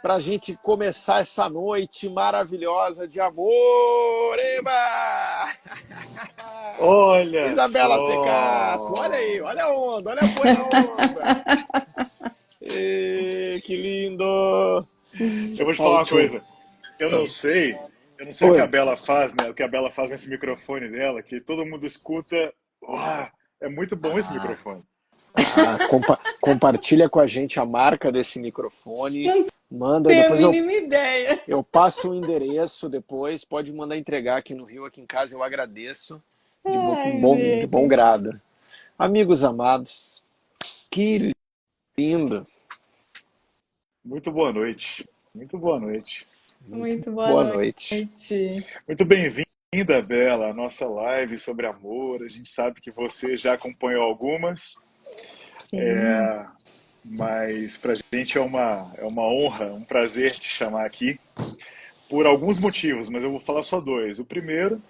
para a gente começar essa noite maravilhosa de amor. Eba! Olha Isabela Secato, olha só! aí, olha a onda, olha a buena onda. Que lindo! Eu vou te falar uma Ótimo. coisa. Eu não sei, eu não sei o que a Oi. Bela faz, né? O que a Bela faz nesse microfone dela, que todo mundo escuta. Uau, é muito bom esse Ah, microfone. compartilha com a gente a marca desse microfone. Não Manda, tenho a depois mínima ideia. eu passo o endereço depois. Pode mandar entregar aqui no Rio, aqui em casa, eu agradeço Ai, de bom gente. grado. Amigos amados, que lindo. Muito boa noite. Muito boa noite. Muito Muito boa boa noite. noite. Muito bem-vinda, Bela, à nossa live sobre amor. A gente sabe que você já acompanhou algumas, Sim. mas para a gente é uma honra, um prazer te chamar aqui por alguns motivos, mas eu vou falar só dois. O primeiro,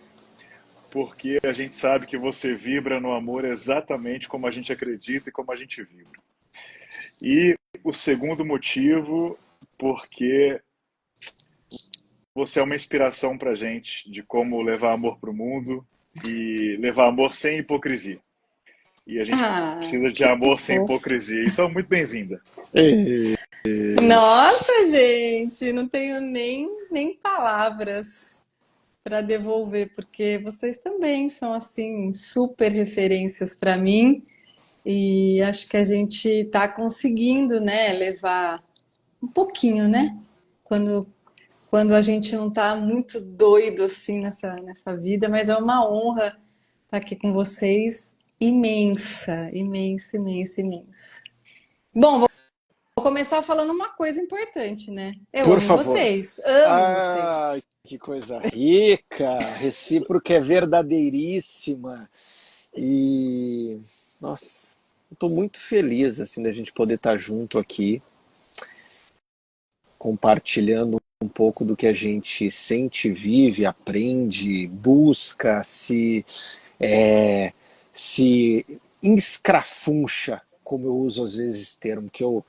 porque a gente sabe que você vibra no amor exatamente como a gente acredita e como a gente vibra. E o segundo motivo, porque você é uma inspiração pra gente de como levar amor pro mundo e levar amor sem hipocrisia. E a gente Ah, precisa de que amor sem fofo. hipocrisia. Então, muito bem-vinda. E- Nossa, gente, não tenho nem palavras para devolver, porque vocês também são assim super referências para mim e acho que a gente está conseguindo, né, levar um pouquinho, né? Quando quando a gente não está muito doido assim nessa vida, mas é uma honra estar aqui com vocês, imensa, imensa, imensa, imensa. Bom, vou começar falando uma coisa importante, né? Eu Por amo favor. vocês, amo Ah, vocês. que coisa rica, recíproca é verdadeiríssima. E, nossa, estou muito feliz assim da gente poder estar junto aqui, compartilhando um pouco do que a gente sente, vive, aprende, busca, é, se escrafuncha, como eu uso às vezes esse termo, que eu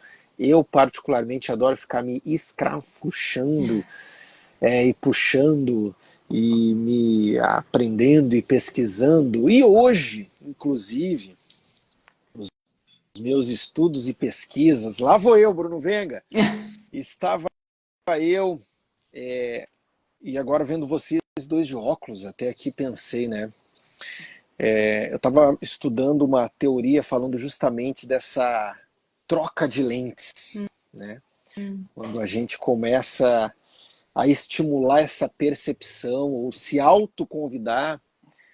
particularmente adoro ficar me escrafunchando, e puxando e me aprendendo e pesquisando. E hoje, inclusive, os meus estudos e pesquisas, lá vou eu, Bruno Venga, estava eu, e agora vendo vocês dois de óculos, até aqui pensei, né? Eu estava estudando uma teoria falando justamente dessa troca de lentes, né? Quando a gente começa a estimular essa percepção ou se autoconvidar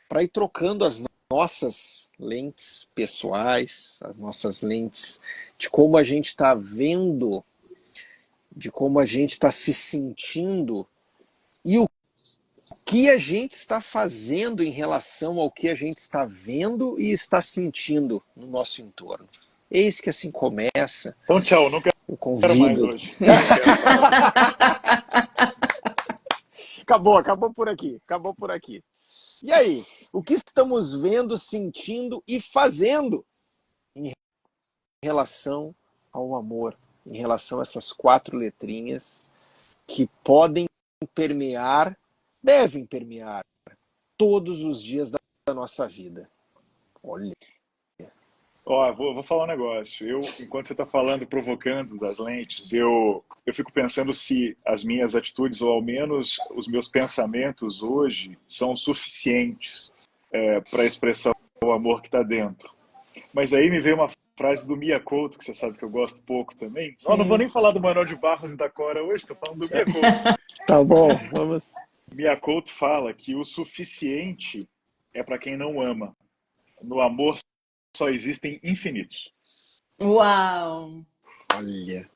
para ir trocando as nossas lentes pessoais, as nossas lentes de como a gente está vendo, de como a gente está se sentindo e o que a gente está fazendo em relação ao que a gente está vendo e está sentindo no nosso entorno. Eis que assim começa Então, tchau, não o quero mais convido. hoje. Não quero falar mais. Acabou por aqui, acabou por aqui. E aí, o que estamos vendo, sentindo e fazendo em relação ao amor, em relação a essas quatro letrinhas que podem permear, devem permear todos os dias da nossa vida. Olha, Ó, vou falar um negócio. Enquanto você está falando, provocando das lentes, eu fico pensando se as minhas atitudes, ou ao menos os meus pensamentos hoje, são suficientes para expressar o amor que está dentro. Mas aí me veio uma frase do Mia Couto, que você sabe que eu gosto pouco também. Não vou nem Sim. falar do Manuel de Barros e da Cora hoje, estou falando do Mia Couto. tá bom, vamos. Mia Couto fala que o suficiente é para quem não ama. No amor só existem infinitos. Uau! Olha.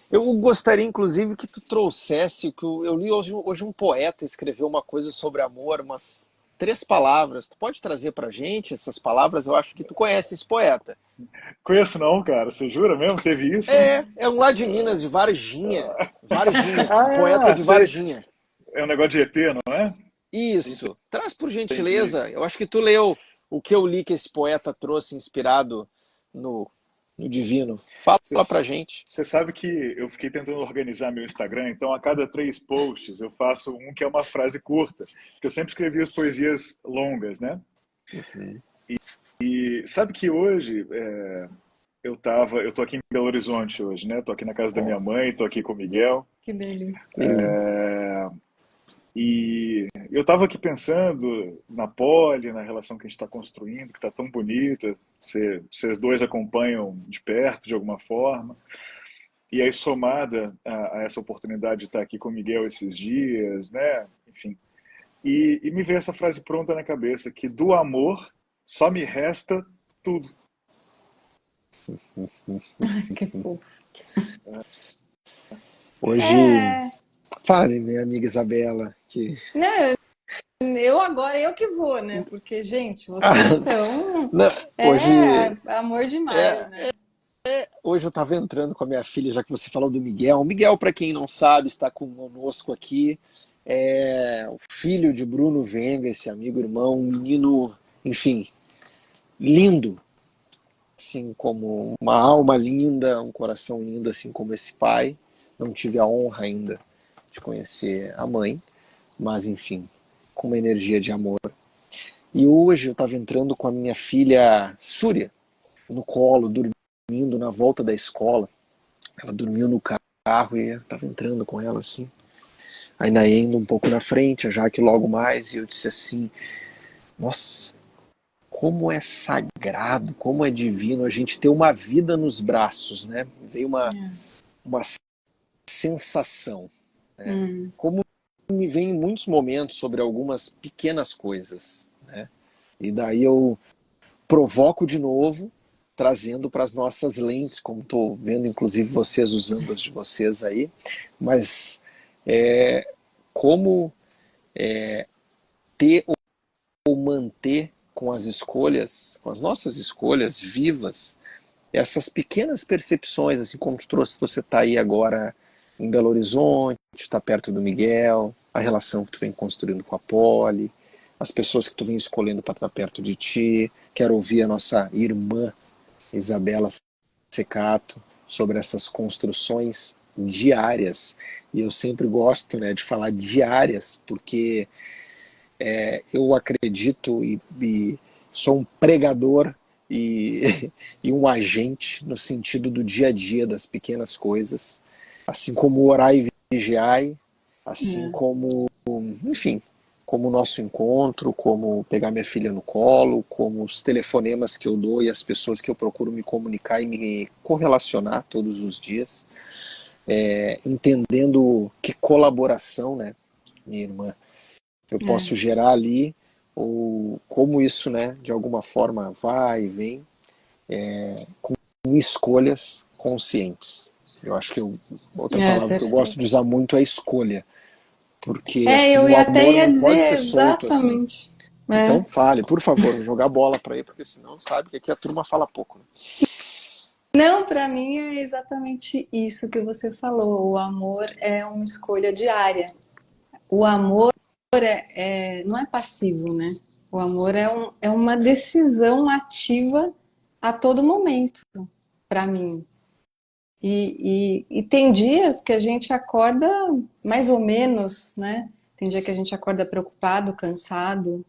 Eu gostaria, inclusive, que tu trouxesse, que eu li hoje um poeta escreveu uma coisa sobre amor, umas três palavras. Tu pode trazer pra gente essas palavras? Eu acho que tu conhece esse poeta. Conheço não, cara. Você jura mesmo? Teve isso? É um lá de Minas, de Varginha. Varginha, um poeta Ah, de sei. Varginha. É um negócio de ET, não é? Isso. Traz por Entendi. gentileza. Eu acho que tu leu o que eu li que esse poeta trouxe inspirado no no divino? Fala pra gente. Você sabe que eu fiquei tentando organizar meu Instagram, então a cada 3 posts eu faço um que é uma frase curta, porque eu sempre escrevi as poesias longas, né? Uhum. E sabe que hoje eu tô aqui em Belo Horizonte hoje, né? Tô aqui na casa da minha Ó, mãe, tô aqui com o Miguel. Que delícia. que lindo. E eu estava aqui pensando na Poli, na relação que a gente está construindo, que está tão bonita. Vocês dois acompanham de perto, de alguma forma. E aí, somada a essa oportunidade de estar aqui com o Miguel esses dias, né? Enfim. E me veio essa frase pronta na cabeça, que do amor só me resta tudo. Ai, que fofo. Hoje, É, fale, minha amiga Isabela, que não, eu agora, eu que vou, né? Porque, gente, vocês são. não, É hoje, amor demais, é, né? hoje eu estava entrando com a minha filha, já que você falou do Miguel. O Miguel, para quem não sabe, está conosco aqui. É o filho de Bruno Venga, esse amigo irmão, um menino, enfim, lindo, assim como uma alma linda, um coração lindo, assim como esse pai. Não tive a honra ainda de conhecer a mãe, mas enfim, com uma energia de amor. E hoje eu estava entrando com a minha filha Súria no colo, dormindo na volta da escola. Ela dormiu no carro e eu estava entrando com ela assim. Ainda indo um pouco na frente, já que logo mais, e eu disse assim: nossa, como é sagrado, como é divino a gente ter uma vida nos braços, né? Veio uma sensação, né? Hum. Como me vem em muitos momentos sobre algumas pequenas coisas, né? E daí eu provoco de novo, trazendo para as nossas lentes, como estou vendo inclusive vocês usando as de vocês aí, mas como ter ou manter com as escolhas, com as nossas escolhas vivas, essas pequenas percepções, assim como tu trouxe, você está aí agora em Belo Horizonte, está perto do Miguel, a relação que tu vem construindo com a Poli, as pessoas que tu vem escolhendo para estar perto de ti. Quero ouvir a nossa irmã Isabela Secato sobre essas construções diárias. E eu sempre gosto, né, de falar diárias, porque eu acredito e sou um pregador e um agente no sentido do dia a dia, das pequenas coisas, assim como orar e vigiar, assim É. como, enfim, como o nosso encontro, como pegar minha filha no colo, como os telefonemas que eu dou e as pessoas que eu procuro me comunicar e me correlacionar todos os dias, entendendo que colaboração, né, minha irmã, eu É. posso gerar ali, ou como isso, né, de alguma forma vai e vem, com escolhas conscientes. Eu acho que outra É, palavra que eu gosto de perfeito. usar muito é escolha, porque É, assim eu o até amor ia não pode dizer ser solto assim. exatamente. Então É. fale, por favor, vou jogar bola para aí, porque senão sabe que aqui a turma fala pouco. Né? Não, para mim é exatamente isso que você falou. O amor é uma escolha diária. O amor não é passivo, né? O amor é uma decisão ativa a todo momento, para mim. E tem dias que a gente acorda mais ou menos, né? Tem dia que a gente acorda preocupado, cansado,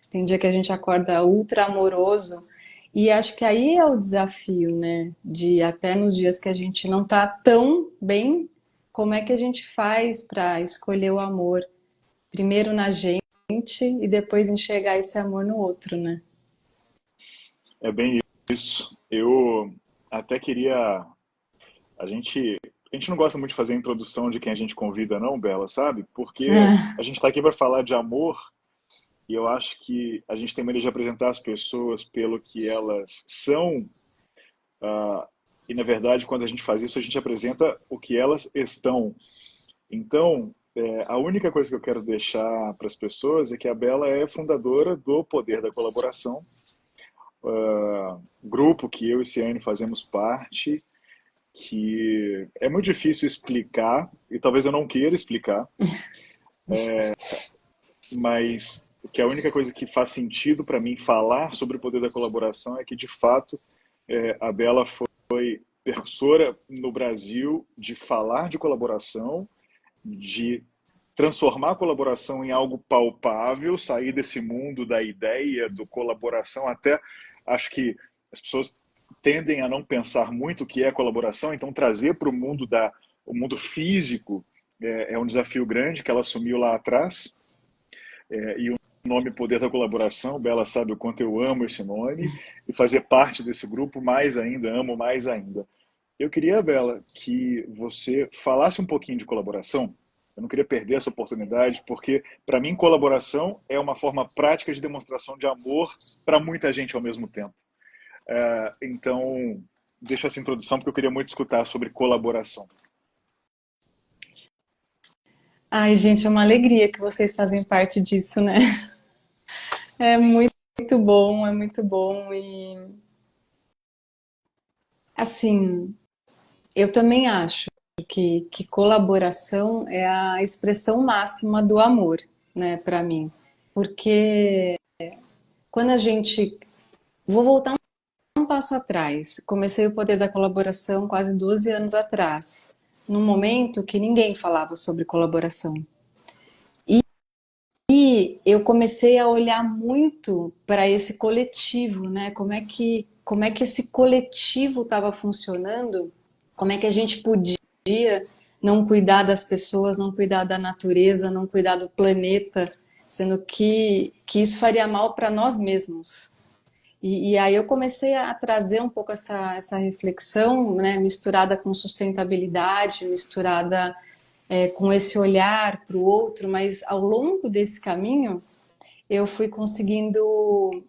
tem dia que a gente acorda ultra amoroso. E acho que aí é o desafio, né? De até nos dias que a gente não tá tão bem, como é que a gente faz para escolher o amor? Primeiro na gente e depois enxergar esse amor no outro, né? É bem isso. Eu até queria. A gente, a gente não gosta muito de fazer a introdução de quem a gente convida, não, Bela, sabe? Porque a gente está aqui para falar de amor e eu acho que a gente tem maneira de apresentar as pessoas pelo que elas são. E, na verdade, quando a gente faz isso, a gente apresenta o que elas estão. Então, a única coisa que eu quero deixar para as pessoas é que a Bela é fundadora do Poder da Colaboração, grupo que eu e Ciane fazemos parte, que é muito difícil explicar, e talvez eu não queira explicar, mas que a única coisa que faz sentido para mim falar sobre o poder da colaboração é que, de fato, a Bela percussora no Brasil de falar de colaboração, de transformar a colaboração em algo palpável, sair desse mundo da ideia do colaboração. Até acho que as pessoas tendem a não pensar muito o que é colaboração, então trazer para o mundo físico é um desafio grande que ela assumiu lá atrás. E o nome Poder da Colaboração, Bela sabe o quanto eu amo esse nome, e fazer parte desse grupo mais ainda, amo mais ainda. Eu queria, Bela, que você falasse um pouquinho de colaboração. Eu não queria perder essa oportunidade, porque, para mim, colaboração é uma forma prática de demonstração de amor para muita gente ao mesmo tempo. Então, deixo essa introdução, porque eu queria muito escutar sobre colaboração. Ai, gente, é uma alegria que vocês fazem parte disso, né? É muito bom, é muito bom. E, assim, eu também acho que colaboração é a expressão máxima do amor, né, para mim. Porque quando a gente. Vou voltar um passo atrás. Comecei o Poder da Colaboração quase 12 anos atrás, num momento que ninguém falava sobre colaboração. E eu comecei a olhar muito para esse coletivo, né? Como é que esse coletivo estava funcionando? Como é que a gente podia não cuidar das pessoas, não cuidar da natureza, não cuidar do planeta, sendo que isso faria mal para nós mesmos. E aí eu comecei a trazer um pouco essa reflexão, né, misturada com sustentabilidade, misturada com esse olhar para o outro, mas ao longo desse caminho eu fui conseguindo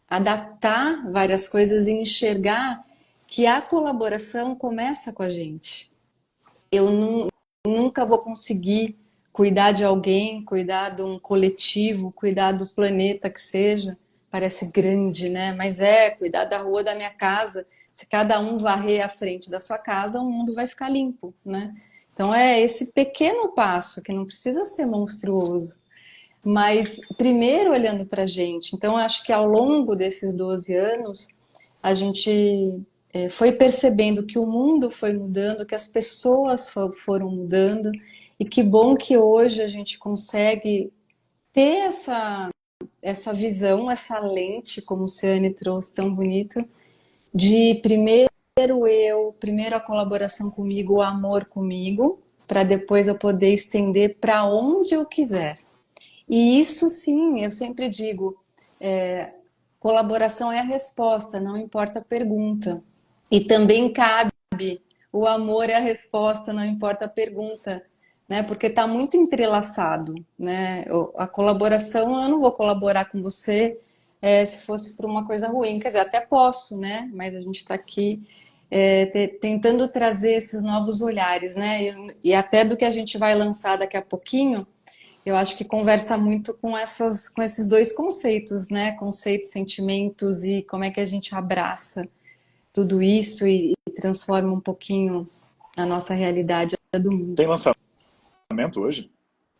adaptar várias coisas e enxergar que a colaboração começa com a gente. Eu nunca vou conseguir cuidar de alguém, cuidar de um coletivo, cuidar do planeta que seja. Parece grande, né? Mas cuidar da rua da minha casa. Se cada um varrer a frente da sua casa, o mundo vai ficar limpo, né? Então é esse pequeno passo que não precisa ser monstruoso, mas primeiro olhando para a gente. Então eu acho que ao longo desses 12 anos a gente foi percebendo que o mundo foi mudando, que as pessoas foram mudando, e que bom que hoje a gente consegue ter essa visão, essa lente, como o Ciane trouxe tão bonito, de primeiro primeiro a colaboração comigo, o amor comigo, para depois eu poder estender para onde eu quiser. E isso sim, eu sempre digo, colaboração é a resposta, não importa a pergunta. E também cabe, o amor é a resposta, não importa a pergunta, né? Porque está muito entrelaçado, né? A colaboração, eu não vou colaborar com você se fosse por uma coisa ruim, quer dizer, até posso, né? Mas a gente está aqui tentando trazer esses novos olhares, né? E até do que a gente vai lançar daqui a pouquinho, eu acho que conversa muito com esses dois conceitos, né? Conceitos, sentimentos e como é que a gente abraça tudo isso e transforma um pouquinho a nossa realidade do mundo. Tem lançamento hoje?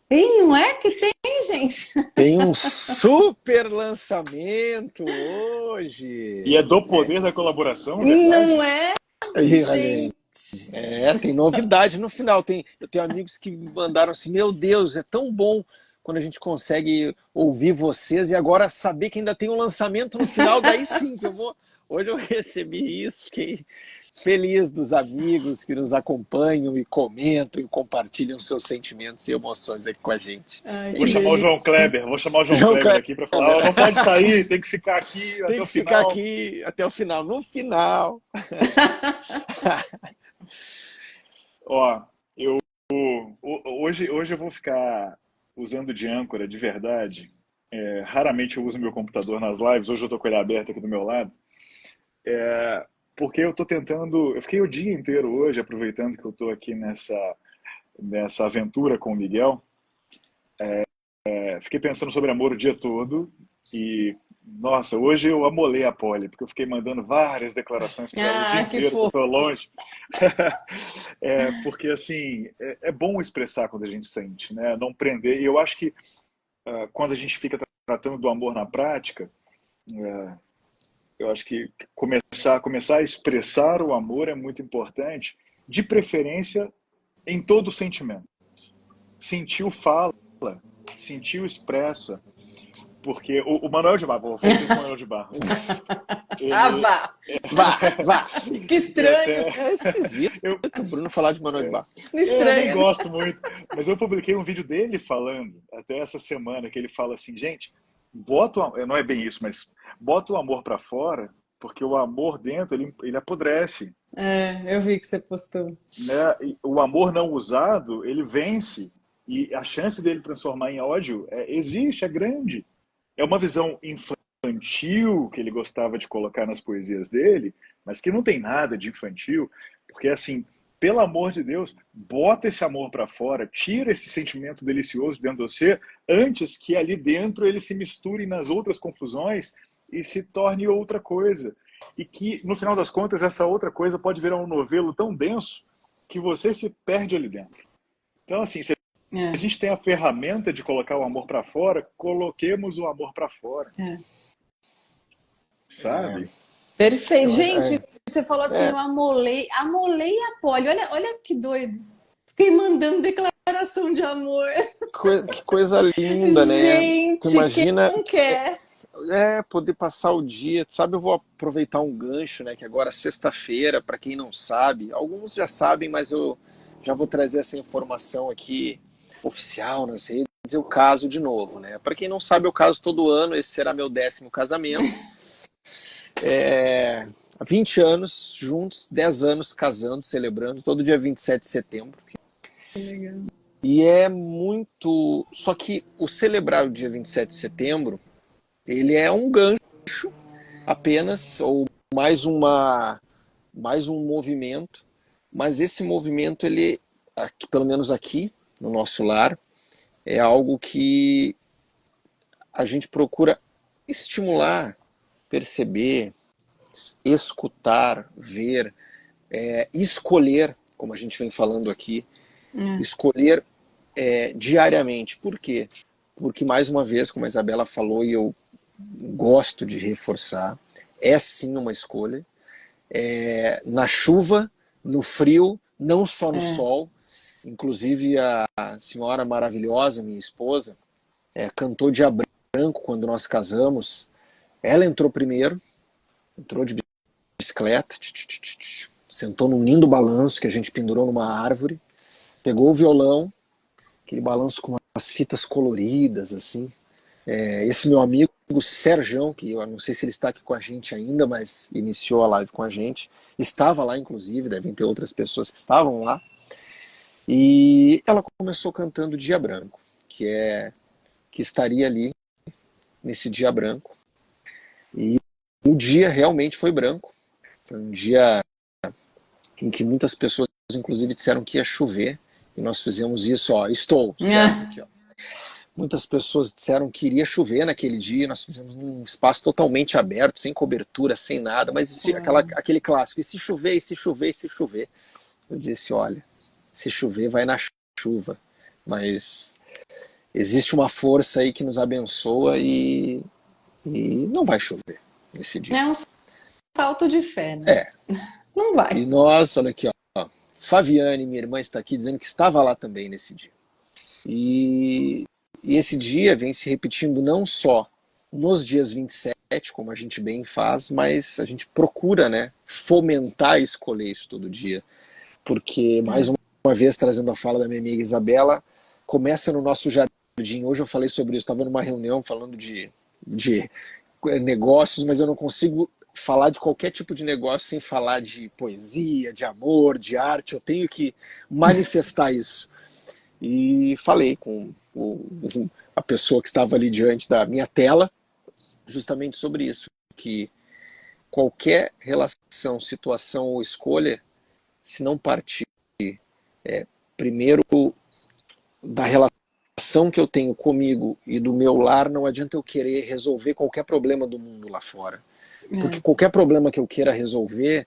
E não é que tem, gente? Tem um super lançamento hoje. E é do Poder da Colaboração, verdade? Não é, Aí, olha aí. gente? Tem novidade no final. Eu tenho amigos que me mandaram assim: Meu Deus, é tão bom quando a gente consegue ouvir vocês e agora saber que ainda tem um lançamento no final. Daí sim que eu vou. Hoje eu recebi isso, fiquei feliz dos amigos que nos acompanham e comentam e compartilham seus sentimentos e emoções aqui com a gente. Ai, É Vou que chamar o isso. João Kleber, vou chamar o João João Kleber aqui para falar, Kleber. não pode sair, tem que ficar aqui Tem até que o ficar final. aqui até o final. No final. Ó, hoje eu vou ficar usando de âncora de verdade. Raramente eu uso meu computador nas lives, hoje eu tô com ele aberto aqui do meu lado. Porque eu tô tentando. Eu fiquei o dia inteiro hoje, aproveitando que eu tô aqui nessa aventura com o Miguel. Fiquei pensando sobre amor o dia todo. E, nossa, hoje eu amolei a Polly, porque eu fiquei mandando várias declarações para ela o dia Ah, que inteiro, que eu fofo. tô longe. Porque, assim, é bom expressar quando a gente sente, né? Não prender. E eu acho que quando a gente fica tratando do amor na prática, Eu acho que começar a expressar o amor é muito importante, de preferência em todo sentimento. Sentiu, fala, sentiu, expressa. Porque o Manuel de Barros, vou falar assim com o Manuel de Barros, Ah, ele, vá! Vá! Que eu estranho! até, É esquisito eu, o Bruno falar de Manuel de Barros. eu nem Estranho, né? gosto muito, mas eu publiquei um vídeo dele falando, até essa semana, que ele fala assim, gente, não é bem isso, mas bota o amor para fora, porque o amor dentro, ele apodrece, É, eu vi que você postou. né? E o amor não usado, ele vence, e a chance dele transformar em ódio existe, é grande. É uma visão infantil que ele gostava de colocar nas poesias dele, mas que não tem nada de infantil, porque assim, pelo amor de Deus, bota esse amor para fora, tira esse sentimento delicioso dentro de você, antes que ali dentro ele se misture nas outras confusões e se torne outra coisa. E que, no final das contas, essa outra coisa pode virar um novelo tão denso que você se perde ali dentro. Então, assim, se a É, gente tem a ferramenta de colocar o amor para fora, coloquemos o amor para fora, é. É, sabe? Perfeito. eu acho, Gente, você falou assim, eu amolei a Polly. Olha que doido. Fiquei mandando declaração de amor. que coisa linda, né? Tu Gente, quem imagina não quer? poder passar o dia, sabe? Eu vou aproveitar um gancho, né? Que agora é sexta-feira, para quem não sabe, alguns já sabem, mas eu já vou trazer essa informação aqui oficial nas redes. Eu caso de novo, né? Para quem não sabe, eu caso todo ano. Esse será meu 10º casamento. Há 20 anos juntos, 10 anos casando, celebrando, todo dia 27 de setembro. Que legal. E é muito. Só que o celebrar o dia 27 de setembro, ele é um gancho apenas, ou mais mais um movimento, mas esse movimento, ele, aqui, pelo menos aqui no nosso lar, é algo que a gente procura estimular, perceber, escutar, ver, escolher, como a gente vem falando aqui, escolher diariamente. Por quê? Porque, mais uma vez, como a Isabela falou, e eu gosto de reforçar, é sim uma escolha. Na chuva, no frio, não só no É, sol. Inclusive a senhora maravilhosa, minha esposa, cantou Dia Branco quando nós casamos. Ela entrou primeiro, entrou de bicicleta, sentou num lindo balanço que a gente pendurou numa árvore, pegou o violão, aquele balanço com as fitas coloridas, assim. Esse meu amigo, o Serjão, que eu não sei se ele está aqui com a gente ainda, mas iniciou a live com a gente, estava lá, inclusive, devem ter outras pessoas que estavam lá, e ela começou cantando Dia Branco, que estaria ali nesse dia branco. E o dia realmente foi branco. Foi um dia em que muitas pessoas, inclusive, disseram que ia chover. E nós fizemos isso, ó, certo? Aqui, ó. Muitas pessoas disseram que iria chover naquele dia. Nós fizemos num espaço totalmente aberto, sem cobertura, sem nada. Mas aquele clássico, e se chover, e se chover, e se chover? Eu disse, olha, se chover, vai na chuva. Mas existe uma força aí que nos abençoa e não vai chover nesse dia. é um salto de fé, né? É. Não E vai. nós, olha aqui, ó, Fabiane, minha irmã, está aqui dizendo que estava lá também nesse dia. E esse dia vem se repetindo não só nos dias 27, como a gente bem faz, mas a gente procura, né, fomentar e escolher isso todo dia. Porque, mais uma vez, trazendo a fala da minha amiga Isabela, começa no nosso jardim. Hoje eu falei sobre isso, estava numa reunião falando de negócios, mas eu não consigo falar de qualquer tipo de negócio sem falar de poesia, de amor, de arte. Eu tenho que manifestar isso. E falei com a pessoa que estava ali diante da minha tela justamente sobre isso, que qualquer relação, situação ou escolha, se não partir primeiro da relação que eu tenho comigo e do meu lar, não adianta eu querer resolver qualquer problema do mundo lá fora. Porque qualquer problema que eu queira resolver,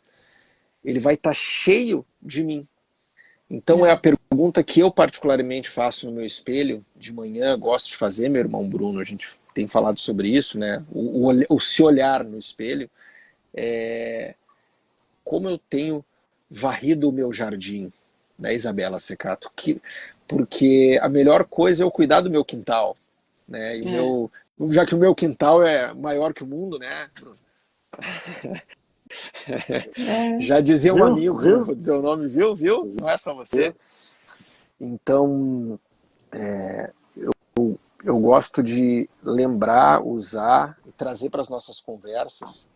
ele vai estar cheio de mim. Então é a pergunta que eu particularmente faço no meu espelho de manhã, gosto de fazer, meu irmão Bruno, a gente tem falado sobre isso, né? O se olhar no espelho como eu tenho varrido o meu jardim, né, Isabela Secato? Porque a melhor coisa é eu cuidar do meu quintal, né? É, Já que o meu quintal é maior que o mundo, né? é, Já dizia um Viu? amigo, não Viu? vou dizer o nome, viu? Viu? Não é só você. Viu? Então, eu gosto de lembrar, usar e trazer para as nossas conversas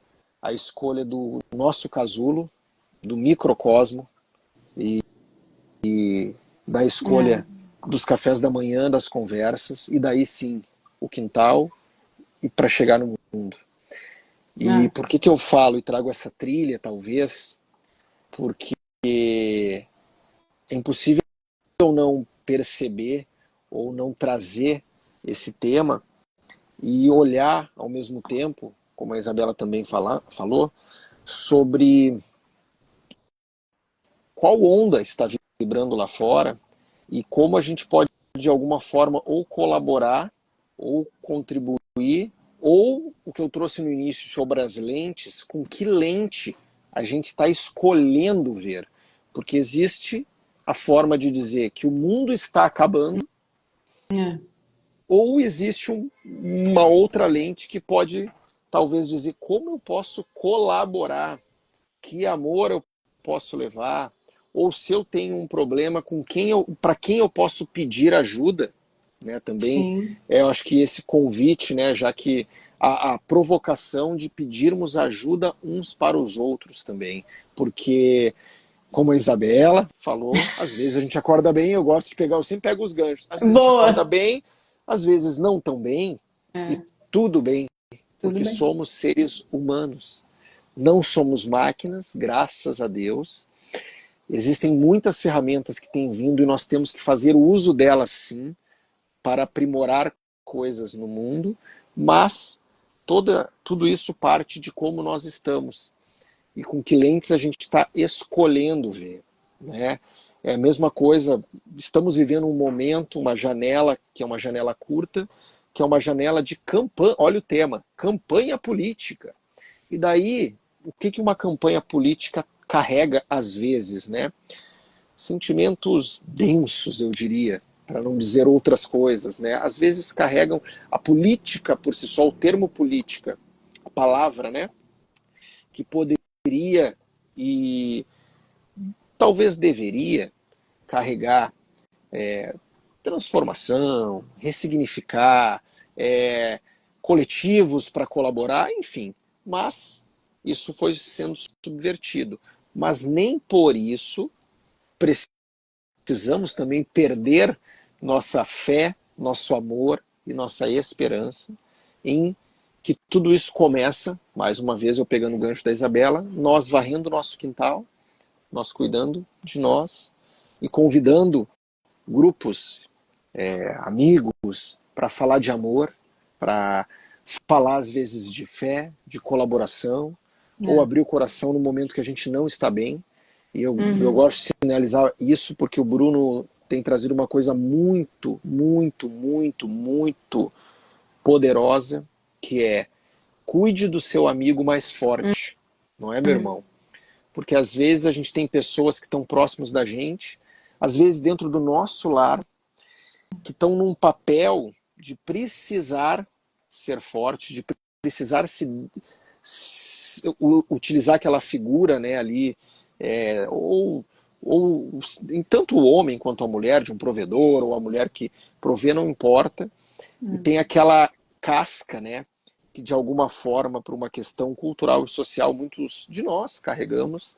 a escolha do nosso casulo, do microcosmo e da é, escolha dos cafés da manhã, das conversas, e daí sim, o quintal e para chegar no mundo. E é, por que eu falo e trago essa trilha, talvez? Porque é impossível não perceber ou não trazer esse tema e olhar ao mesmo tempo, como a Isabela também falou, sobre qual onda está vibrando lá fora e como a gente pode, de alguma forma, ou colaborar, ou contribuir, ou o que eu trouxe no início sobre as lentes, com que lente a gente está escolhendo ver. Porque existe a forma de dizer que o mundo está acabando, é. ou existe uma outra lente que pode talvez dizer como eu posso colaborar, que amor eu posso levar, ou se eu tenho um problema com para quem eu posso pedir ajuda, né? Também Sim. eu acho que esse convite, né, já que a provocação de pedirmos ajuda uns para os outros também, porque como a Isabela falou, às vezes a gente acorda bem, eu sempre pego os ganchos. Às vezes a gente acorda Boa! bem, às vezes não tão bem, e É, tudo bem, tudo porque bem. somos seres humanos. Não somos máquinas, graças a Deus. Existem muitas ferramentas que têm vindo e nós temos que fazer uso delas sim para aprimorar coisas no mundo, mas tudo isso parte de como nós estamos e com que lentes a gente está escolhendo ver, né? É a mesma coisa, estamos vivendo um momento, uma janela que é uma janela curta, que é uma janela de campanha, olha o tema, campanha política. E daí, o que uma campanha política carrega às vezes, né? Sentimentos densos, eu diria, para não dizer outras coisas, né? Às vezes carregam a política por si só, o termo política, a palavra, né? Que poderia e talvez deveria carregar transformação, ressignificar, coletivos para colaborar, enfim. Mas isso foi sendo subvertido. Mas nem por isso precisamos também perder nossa fé, nosso amor e nossa esperança em que tudo isso começa, mais uma vez eu pegando o gancho da Isabela, nós varrendo o nosso quintal, nós cuidando de nós e convidando grupos, amigos, para falar de amor, para falar às vezes de fé, de colaboração, ou É. abrir o coração no momento que a gente não está bem. E eu Uhum. gosto de sinalizar isso porque o Bruno tem trazido uma coisa muito, muito, muito, muito poderosa, que é cuide do seu amigo mais forte, não é, meu irmão? Porque às vezes a gente tem pessoas que estão próximos da gente, às vezes dentro do nosso lar, que estão num papel de precisar ser forte, de precisar utilizar aquela figura, né, ali, ou em tanto o homem quanto a mulher, de um provedor, ou a mulher que provê, não importa, e tem aquela casca, né, que de alguma forma, por uma questão cultural e social, muitos de nós carregamos,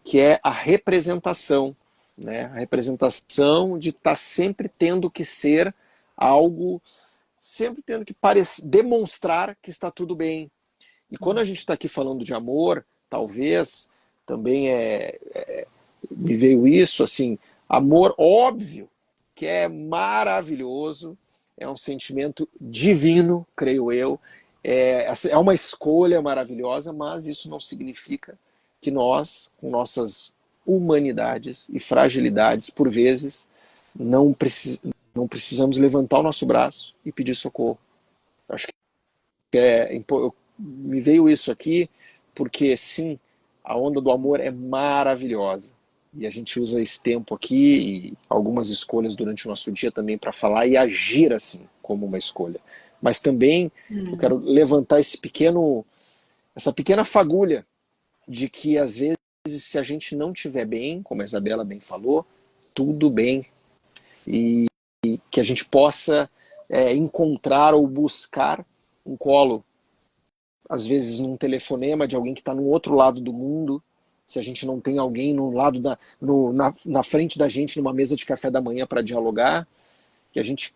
que é a representação, né? A representação de estar sempre tendo que ser algo, sempre tendo que demonstrar que está tudo bem. E quando a gente está aqui falando de amor, talvez também me veio isso, assim, amor óbvio, que é maravilhoso, é um sentimento divino, creio eu, é uma escolha maravilhosa, mas isso não significa que nós, com nossas humanidades e fragilidades, por vezes, não, não precisamos levantar o nosso braço e pedir socorro. Acho que me veio isso aqui porque sim, a onda do amor é maravilhosa. E a gente usa esse tempo aqui e algumas escolhas durante o nosso dia também para falar e agir assim, como uma escolha. Mas também eu quero levantar essa pequena fagulha de que às vezes se a gente não estiver bem, como a Isabela bem falou, tudo bem. E que a gente possa encontrar ou buscar um colo, às vezes num telefonema de alguém que está no outro lado do mundo, se a gente não tem alguém no lado na frente da gente numa mesa de café da manhã para dialogar, que a gente,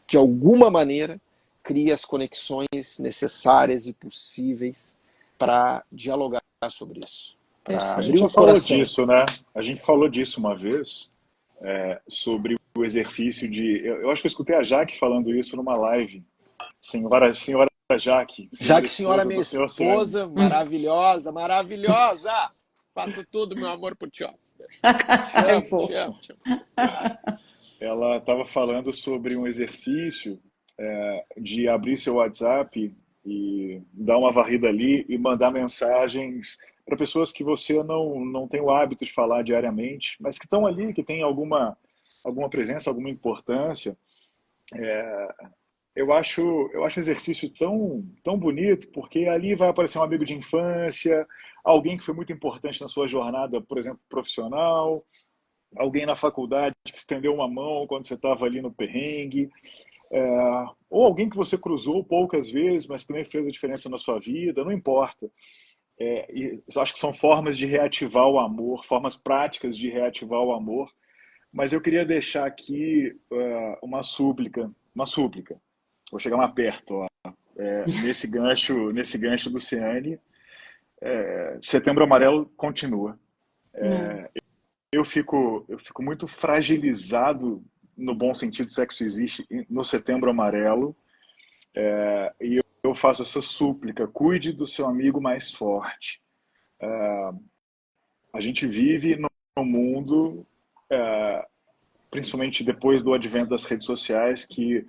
de alguma maneira, cria as conexões necessárias e possíveis para dialogar sobre isso, para A gente abrir já o falou coração. disso, né? A gente falou disso uma vez, sobre o exercício de. Eu acho que eu escutei a Jaque falando isso numa live. Senhora Jaque, Já senhora que senhora é esposa minha do senhor Oceane. esposa, maravilhosa, maravilhosa, faço tudo, meu amor, por ti. Ó. Te É amo, te fofo. amo, te amo. Ela estava falando sobre um exercício de abrir seu WhatsApp e dar uma varrida ali e mandar mensagens para pessoas que você não tem o hábito de falar diariamente, mas que estão ali, que têm alguma presença, alguma importância. Eu acho um exercício tão bonito, porque ali vai aparecer um amigo de infância, alguém que foi muito importante na sua jornada, por exemplo, profissional, alguém na faculdade que estendeu uma mão quando você estava ali no perrengue, ou alguém que você cruzou poucas vezes, mas também fez a diferença na sua vida, não importa. E eu acho que são formas de reativar o amor, formas práticas de reativar o amor, mas eu queria deixar aqui uma súplica. Vou chegar mais perto, ó. Nesse gancho do Ciane, Setembro Amarelo continua. Não. Eu fico muito fragilizado, no bom sentido, se é que isso existe, no Setembro Amarelo, e eu faço essa súplica: cuide do seu amigo mais forte. A gente vive num mundo, principalmente depois do advento das redes sociais, que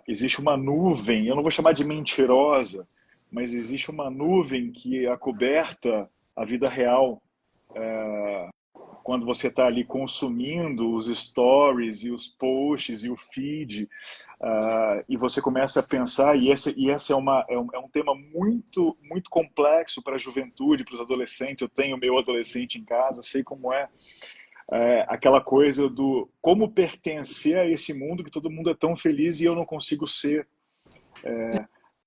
existe uma nuvem, eu não vou chamar de mentirosa, mas existe uma nuvem que acoberta a vida real. Quando você está ali consumindo os stories e os posts e o feed, e você começa a pensar, e esse é um tema muito, muito complexo para a juventude, para os adolescentes. Eu tenho meu adolescente em casa, sei como aquela coisa do como pertencer a esse mundo que todo mundo é tão feliz e eu não consigo ser.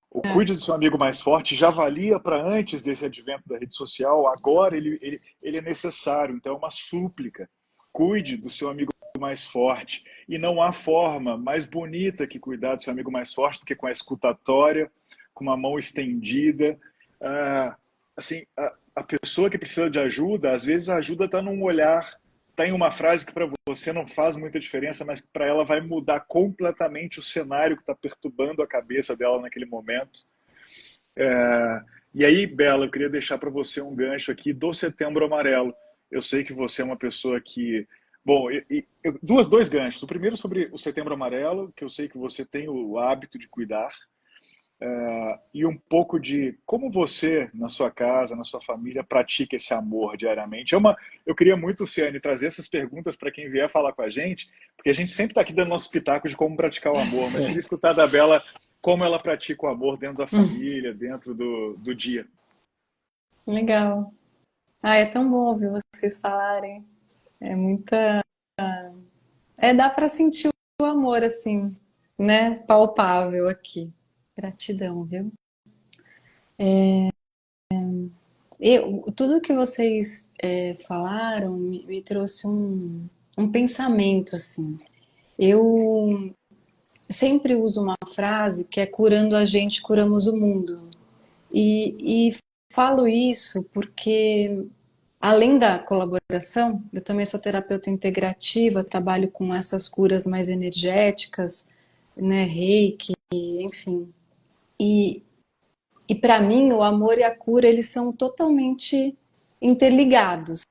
O cuide do seu amigo mais forte já valia para antes desse advento da rede social, agora ele é necessário, então é uma súplica. Cuide do seu amigo mais forte. E não há forma mais bonita que cuidar do seu amigo mais forte do que com a escutatória, com uma mão estendida. Assim, a pessoa que precisa de ajuda, às vezes a ajuda está num olhar, está em uma frase que para você não faz muita diferença, mas que para ela vai mudar completamente o cenário que está perturbando a cabeça dela naquele momento. E aí, Bela, eu queria deixar para você um gancho aqui do Setembro Amarelo. Eu sei que você é uma pessoa que. Bom, dois ganchos. O primeiro sobre o Setembro Amarelo, que eu sei que você tem o hábito de cuidar, e um pouco de como você, na sua casa, na sua família, pratica esse amor diariamente. Eu queria muito, Luciane, trazer essas perguntas para quem vier falar com a gente, porque a gente sempre está aqui dando nosso pitaco de como praticar o amor, mas queria escutar da Bela como ela pratica o amor dentro da família, dentro do dia. Legal. Ah, é tão bom ouvir vocês falarem. É muita. Dá para sentir o amor assim, né? Palpável aqui. Gratidão, viu? Tudo que vocês falaram me trouxe um pensamento assim. Eu sempre uso uma frase que é curando a gente, curamos o mundo. E falo isso porque, além da colaboração, eu também sou terapeuta integrativa, trabalho com essas curas mais energéticas, né, Reiki, enfim. E para mim, o amor e a cura, eles são totalmente interligados,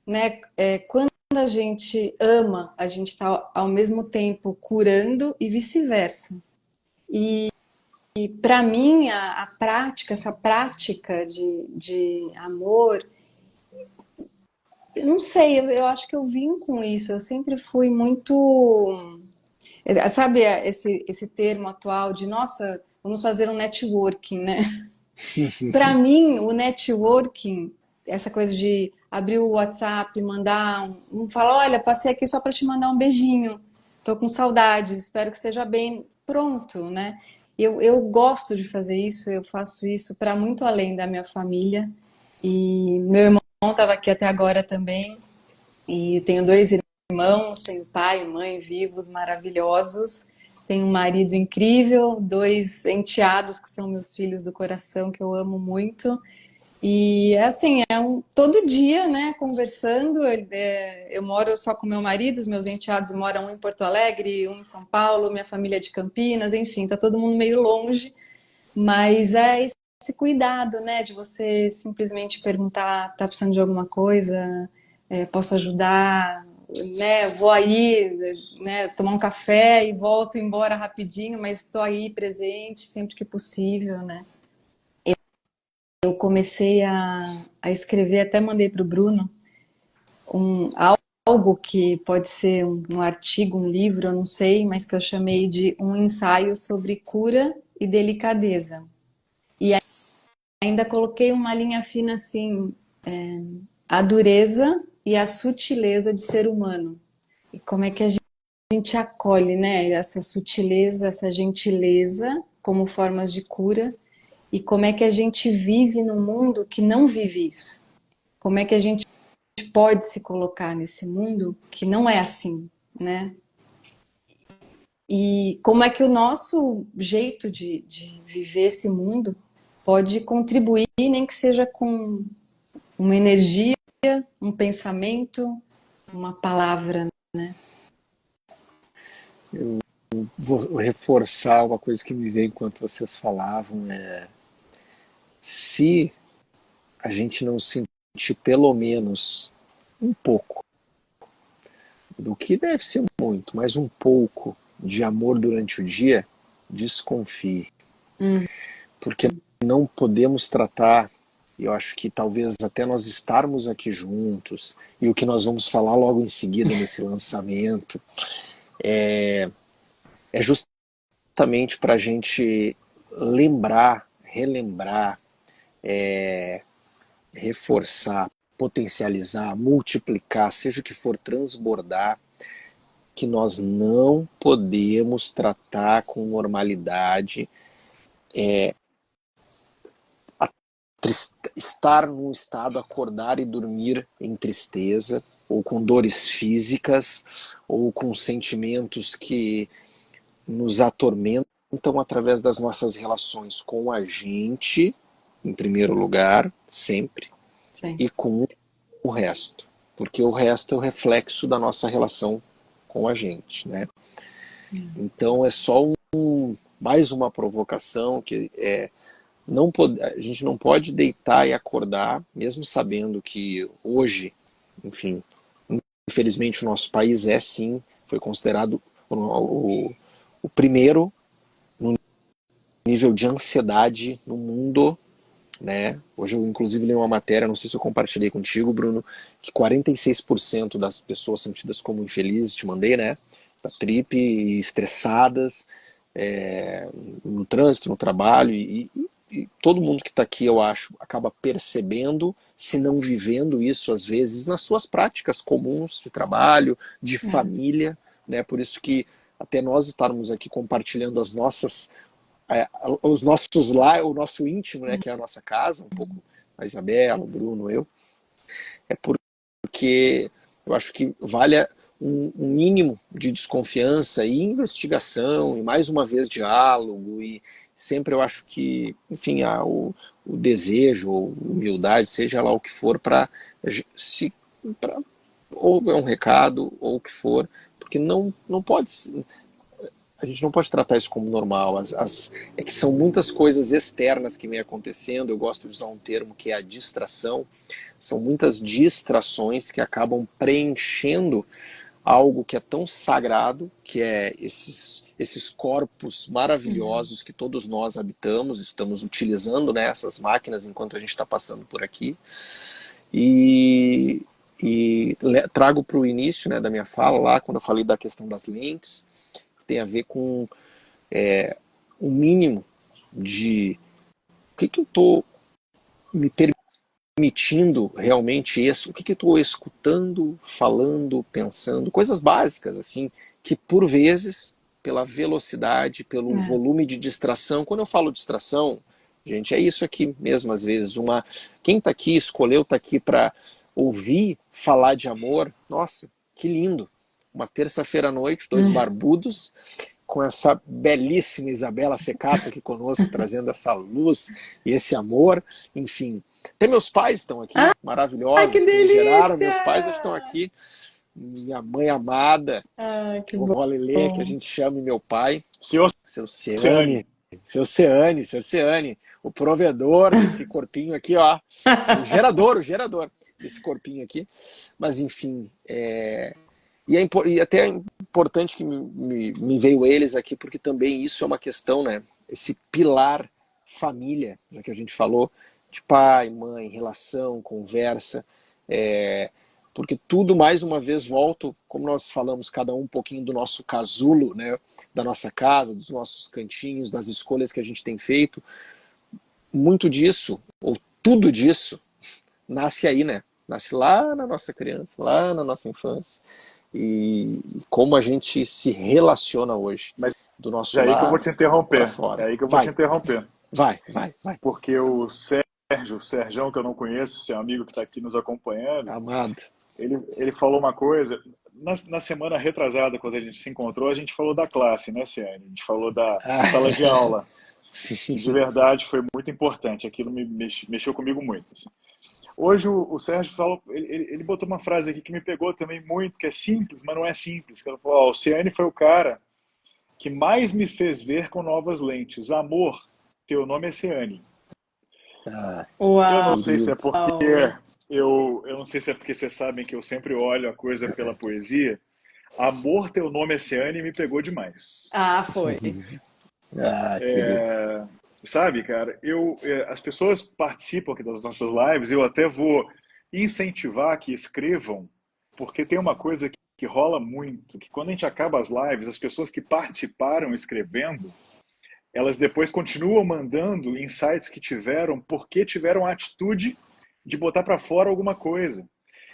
né? Quando a gente ama, a gente está ao mesmo tempo curando e vice-versa. E para mim, a prática, essa prática de amor, eu não sei, eu acho que eu vim com isso. Eu sempre fui muito. Sabe esse termo atual de, nossa, vamos fazer um networking, né? Para mim, o networking, essa coisa de abrir o WhatsApp, mandar falar, olha, passei aqui só para te mandar um beijinho. Tô com saudades, espero que esteja bem. Pronto, né? Eu gosto de fazer isso, eu faço isso para muito além da minha família. E meu irmão estava aqui até agora também. E tenho dois irmãos, tenho pai e mãe vivos, maravilhosos. Tenho um marido incrível, dois enteados que são meus filhos do coração, que eu amo muito. E assim, todo dia, né, conversando. Eu moro só com meu marido, os meus enteados moram um em Porto Alegre, um em São Paulo, minha família é de Campinas, enfim, tá todo mundo meio longe. Mas é esse cuidado, né, de você simplesmente perguntar, tá precisando de alguma coisa? Posso ajudar? Né, vou aí, né, tomar um café e volto embora rapidinho, mas estou aí presente sempre que possível, né? Eu comecei a escrever, até mandei para o Bruno, um, algo que pode ser um artigo, um livro, eu não sei, mas que eu chamei de um ensaio sobre cura e delicadeza. E ainda coloquei uma linha fina assim, a dureza e a sutileza de ser humano. E como é que a gente acolhe, né, essa sutileza, essa gentileza como formas de cura, e como é que a gente vive num mundo que não vive isso? Como é que a gente pode se colocar nesse mundo que não é assim, né? E como é que o nosso jeito de viver esse mundo pode contribuir, nem que seja com uma energia, um pensamento, uma palavra, né? Vou reforçar uma coisa que me veio enquanto vocês falavam, se a gente não sentir pelo menos um pouco, do que deve ser muito, mas um pouco de amor durante o dia, desconfie. Hum, Porque não podemos tratar, eu acho que talvez até nós estarmos aqui juntos, e o que nós vamos falar logo em seguida nesse lançamento, é justamente para a gente lembrar, relembrar, reforçar, potencializar, multiplicar, seja o que for, transbordar, que nós não podemos tratar com normalidade estar num estado, acordar e dormir em tristeza, ou com dores físicas, ou com sentimentos que nos atormentam através das nossas relações com a gente, em primeiro lugar, sempre, sim. e com o resto. Porque o resto é o reflexo da nossa relação com a gente, né? Então é só mais uma provocação que a gente não pode deitar e acordar, mesmo sabendo que hoje, enfim, infelizmente o nosso país sim, foi considerado o primeiro no nível de ansiedade no mundo, né? Hoje eu inclusive li uma matéria, não sei se eu compartilhei contigo, Bruno, que 46% das pessoas são tidas como infelizes, te mandei, né? Da trip, estressadas, no trânsito, no trabalho, e todo mundo que está aqui, eu acho, acaba percebendo, se não vivendo isso, às vezes, nas suas práticas comuns de trabalho, de É. família, né? Por isso que até nós estarmos aqui compartilhando as nossas, os nossos lá, o nosso íntimo, né? Que é a nossa casa, um pouco a Isabela, o Bruno, eu, é porque eu acho que vale um mínimo de desconfiança e investigação, e mais uma vez diálogo, e sempre eu acho que, enfim, há o desejo, ou humildade, seja lá o que for, se pra, ou é um recado, ou o que for, porque não pode, a gente não pode tratar isso como normal. É que são muitas coisas externas que vem acontecendo. Eu gosto de usar um termo que é a distração. São muitas distrações que acabam preenchendo algo que é tão sagrado, que é esses corpos maravilhosos que todos nós habitamos, estamos utilizando, né, essas máquinas enquanto a gente está passando por aqui. E, trago para o início, né, da minha fala, lá quando eu falei da questão das lentes, tem a ver com o mínimo de o que eu estou me permitindo realmente isso, o que eu estou escutando, falando, pensando, coisas básicas, assim, que por vezes, pela velocidade, pelo volume de distração, quando eu falo distração, gente, é isso aqui mesmo, às vezes, quem está aqui, escolheu estar aqui para ouvir falar de amor, nossa, que lindo, uma terça-feira à noite, dois barbudos, com essa belíssima Isabela Secato aqui conosco, trazendo essa luz e esse amor, enfim. Até meus pais estão aqui, Ai, que maravilhosos, que me geraram, delícia! meus pais estão aqui, minha mãe amada, Ai, que vovó Lelê, que a bom. gente chama, e meu pai, Senhor seu Ciane. Ciane, seu Ciane, o provedor desse corpinho aqui, ó, o gerador desse corpinho aqui, mas enfim, e até é importante que me veio eles aqui, porque também isso é uma questão, né? Esse pilar família, já que a gente falou, de pai, mãe, relação, conversa, porque tudo, mais uma vez, volto, como nós falamos, cada um pouquinho do nosso casulo, né? Da nossa casa, dos nossos cantinhos, das escolhas que a gente tem feito, muito disso, ou tudo disso, nasce aí, né? Nasce lá na nossa criança, lá na nossa infância. E como a gente se relaciona hoje, Mas do é nosso aí que eu vou lar te para interromper. É fora. aí que eu vou te Vai, interromper. vai. Porque o Sérgio, o Serjão, que eu não conheço, seu amigo que está aqui nos acompanhando, Amado. ele falou uma coisa. Na semana retrasada, quando a gente se encontrou, a gente falou da classe, né, Ciane? A gente falou da sala de aula, que de Sim. verdade foi muito importante. Aquilo mexeu comigo muito, assim. Hoje o Sérgio falou, ele botou uma frase aqui que me pegou também muito, que é simples, mas não é simples. Que ela falou: "Ó, o Ciane foi o cara que mais me fez ver com novas lentes. Amor, teu nome é Ciane." Ah, Eu não Uau! sei se é querido. porque eu não sei se é porque vocês sabem que eu sempre olho a coisa pela poesia. Amor, teu nome é Ciane me pegou demais. Ah, foi. Ah, querido. Sabe, cara, as pessoas participam aqui das nossas lives, eu até vou incentivar que escrevam, porque tem uma coisa que rola muito, que quando a gente acaba as lives, as pessoas que participaram escrevendo, elas depois continuam mandando insights que tiveram, porque tiveram a atitude de botar para fora alguma coisa.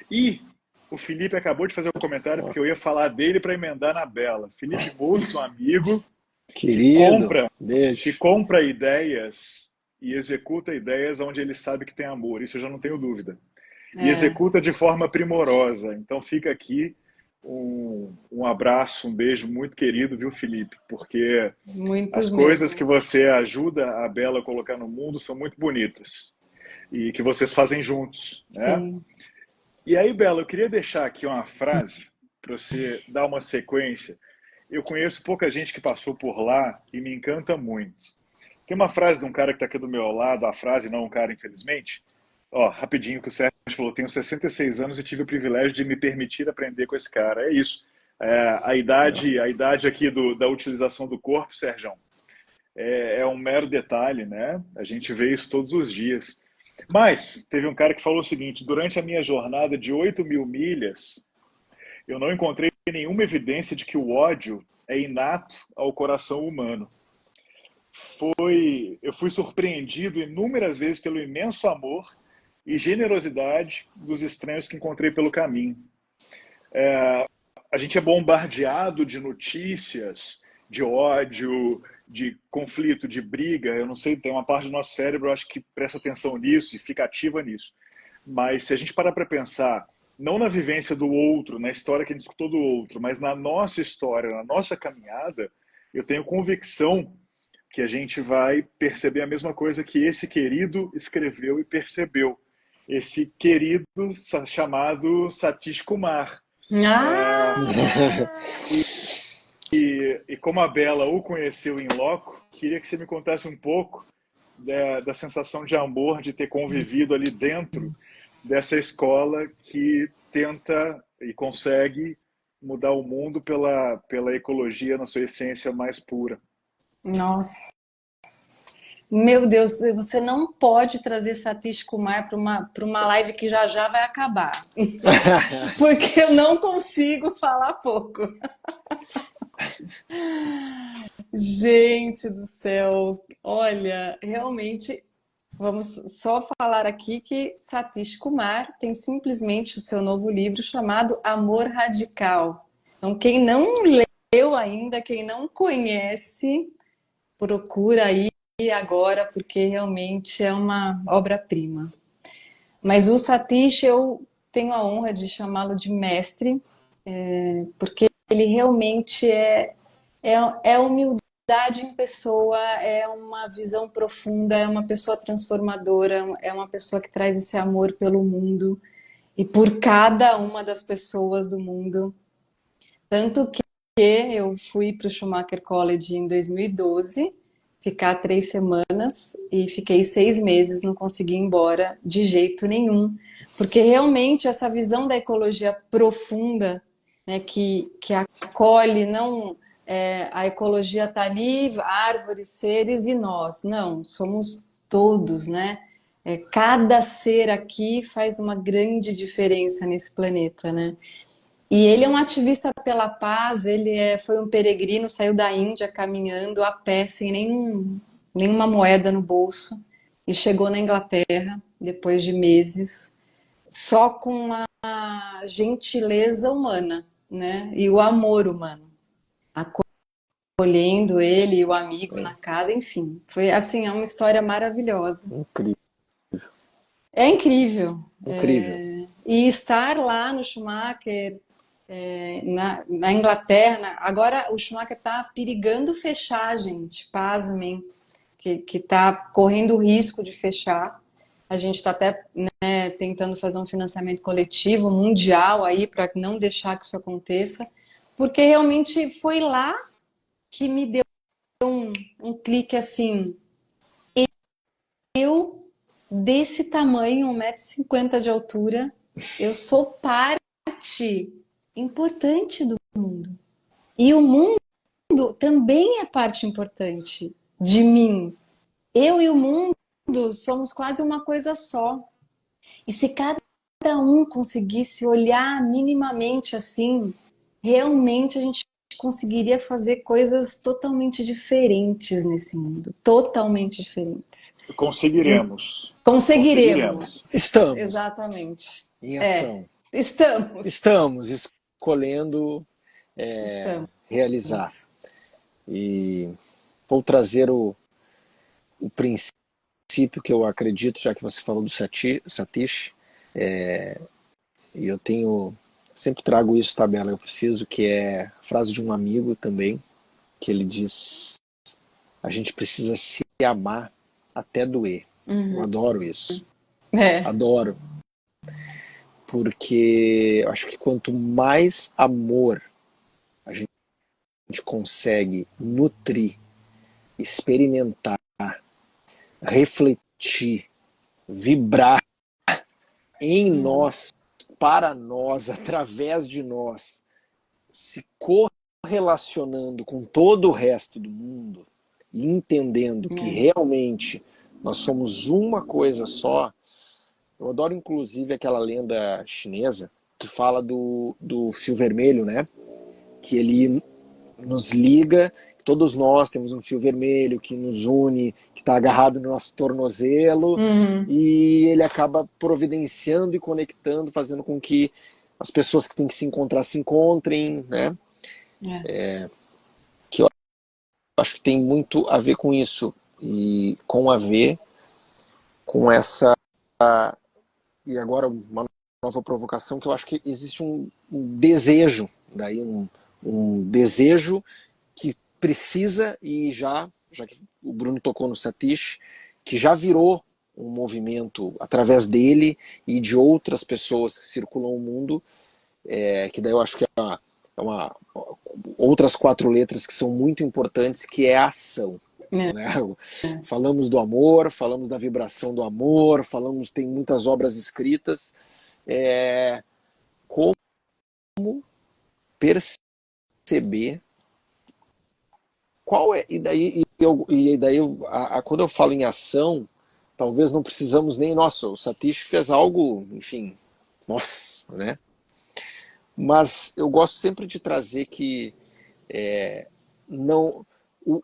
E o Felipe acabou de fazer um comentário, porque eu ia falar dele para emendar na Bela. Felipe Moço, um amigo que Querido, compra que beijo. compra ideias e executa ideias onde ele sabe que tem amor, isso eu já não tenho dúvida. E É, executa de forma primorosa. Então fica aqui um abraço, um beijo muito querido, viu, Felipe? Porque as muitos coisas mesmo. que você ajuda a Bela a colocar no mundo são muito bonitas e que vocês fazem juntos, né? Sim. E aí, Bela, eu queria deixar aqui uma frase para você dar uma sequência. Eu conheço pouca gente que passou por lá e me encanta muito. Tem uma frase de um cara que está aqui do meu lado, a frase, não um cara, infelizmente. Ó, rapidinho que o Sérgio falou, tenho 66 anos e tive o privilégio de me permitir aprender com esse cara. É isso. A idade aqui da utilização do corpo, Sérgio, é um mero detalhe, né? A gente vê isso todos os dias. Mas teve um cara que falou o seguinte: durante a minha jornada de 8.000 milhas, eu não encontrei nenhuma evidência de que o ódio é inato ao coração humano. Eu fui surpreendido inúmeras vezes pelo imenso amor e generosidade dos estranhos que encontrei pelo caminho. A gente é bombardeado de notícias, de ódio, de conflito, de briga. Eu não sei, tem uma parte do nosso cérebro, eu acho que presta atenção nisso e fica ativa nisso. Mas se a gente parar para pensar, não na vivência do outro, na história que a gente escutou do outro, mas na nossa história, na nossa caminhada, eu tenho convicção que a gente vai perceber a mesma coisa que esse querido escreveu e percebeu. Esse querido chamado Satish Kumar. Ah! E como a Bela o conheceu em loco, queria que você me contasse um pouco da sensação de amor de ter convivido ali dentro dessa escola que tenta e consegue mudar o mundo pela ecologia na sua essência mais pura. Nossa, meu Deus, você não pode trazer Satish Kumar para uma live que já já vai acabar, porque eu não consigo falar pouco. Gente do céu, olha, realmente vamos só falar aqui que Satish Kumar tem simplesmente o seu novo livro chamado Amor Radical. Então, quem não leu ainda, quem não conhece, procura aí agora, porque realmente é uma obra-prima. Mas o Satish, eu tenho a honra de chamá-lo de mestre, porque ele realmente é humildade em pessoa, é uma visão profunda, é uma pessoa transformadora, é uma pessoa que traz esse amor pelo mundo e por cada uma das pessoas do mundo. Tanto que eu fui para o Schumacher College em 2012, ficar 3 semanas e fiquei 6 meses, não consegui ir embora de jeito nenhum, porque realmente essa visão da ecologia profunda, né, que acolhe, não a ecologia está ali, árvores, seres e nós, não, somos todos, né? Cada ser aqui faz uma grande diferença nesse planeta, né? E ele é um ativista pela paz, foi um peregrino, saiu da Índia caminhando a pé, sem nenhuma moeda no bolso, e chegou na Inglaterra, depois de meses, só com a gentileza humana, né? E o amor humano, acolhendo ele e o amigo na casa, enfim. Foi assim, é uma história maravilhosa. Incrível, É incrível. incrível. E estar lá no Schumacher, na Inglaterra, agora o Schumacher está perigando fechar, gente, pasmem, que está correndo o risco de fechar. A gente está até, né, tentando fazer um financiamento coletivo mundial aí para não deixar que isso aconteça, porque realmente foi lá que me deu um clique assim. Eu, desse tamanho, 1,50 m de altura, eu sou parte importante do mundo. E o mundo também é parte importante de mim. Eu e o mundo somos quase uma coisa só. E se cada um conseguisse olhar minimamente assim, realmente a gente conseguiria fazer coisas totalmente diferentes nesse mundo. Totalmente diferentes. Conseguiremos. Conseguiremos. Conseguiremos. Estamos Exatamente. em ação. Estamos. Estamos escolhendo Estamos. realizar. E vou trazer o princípio que eu acredito, já que você falou do Satish, e eu sempre trago isso, tá, Bela? Eu preciso, que é a frase de um amigo também, que ele diz: a gente precisa se amar até doer. Eu adoro isso. Adoro. Porque eu acho que quanto mais amor a gente consegue nutrir, experimentar, refletir, vibrar em nós, para nós, através de nós, se correlacionando com todo o resto do mundo e entendendo que realmente nós somos uma coisa só. Eu adoro inclusive aquela lenda chinesa que fala do fio vermelho, né? Que ele nos liga, todos nós temos um fio vermelho que nos une, que está agarrado no nosso tornozelo, e ele acaba providenciando e conectando, fazendo com que as pessoas que têm que se encontrar se encontrem, né? Que eu acho que tem muito a ver com isso, e com a ver com essa... E agora uma nova provocação, que eu acho que existe um desejo, daí um desejo que precisa, e já que o Bruno tocou no Satish, que já virou um movimento através dele e de outras pessoas que circulam o mundo, que daí eu acho que outras 4 letras que são muito importantes, que é a ação. Né? Falamos do amor, falamos da vibração do amor, tem muitas obras escritas, como perceber qual é. Quando eu falo em ação, talvez não precisamos nem. Nossa, o Satish fez algo, enfim, nossa, né? Mas eu gosto sempre de trazer que não, o,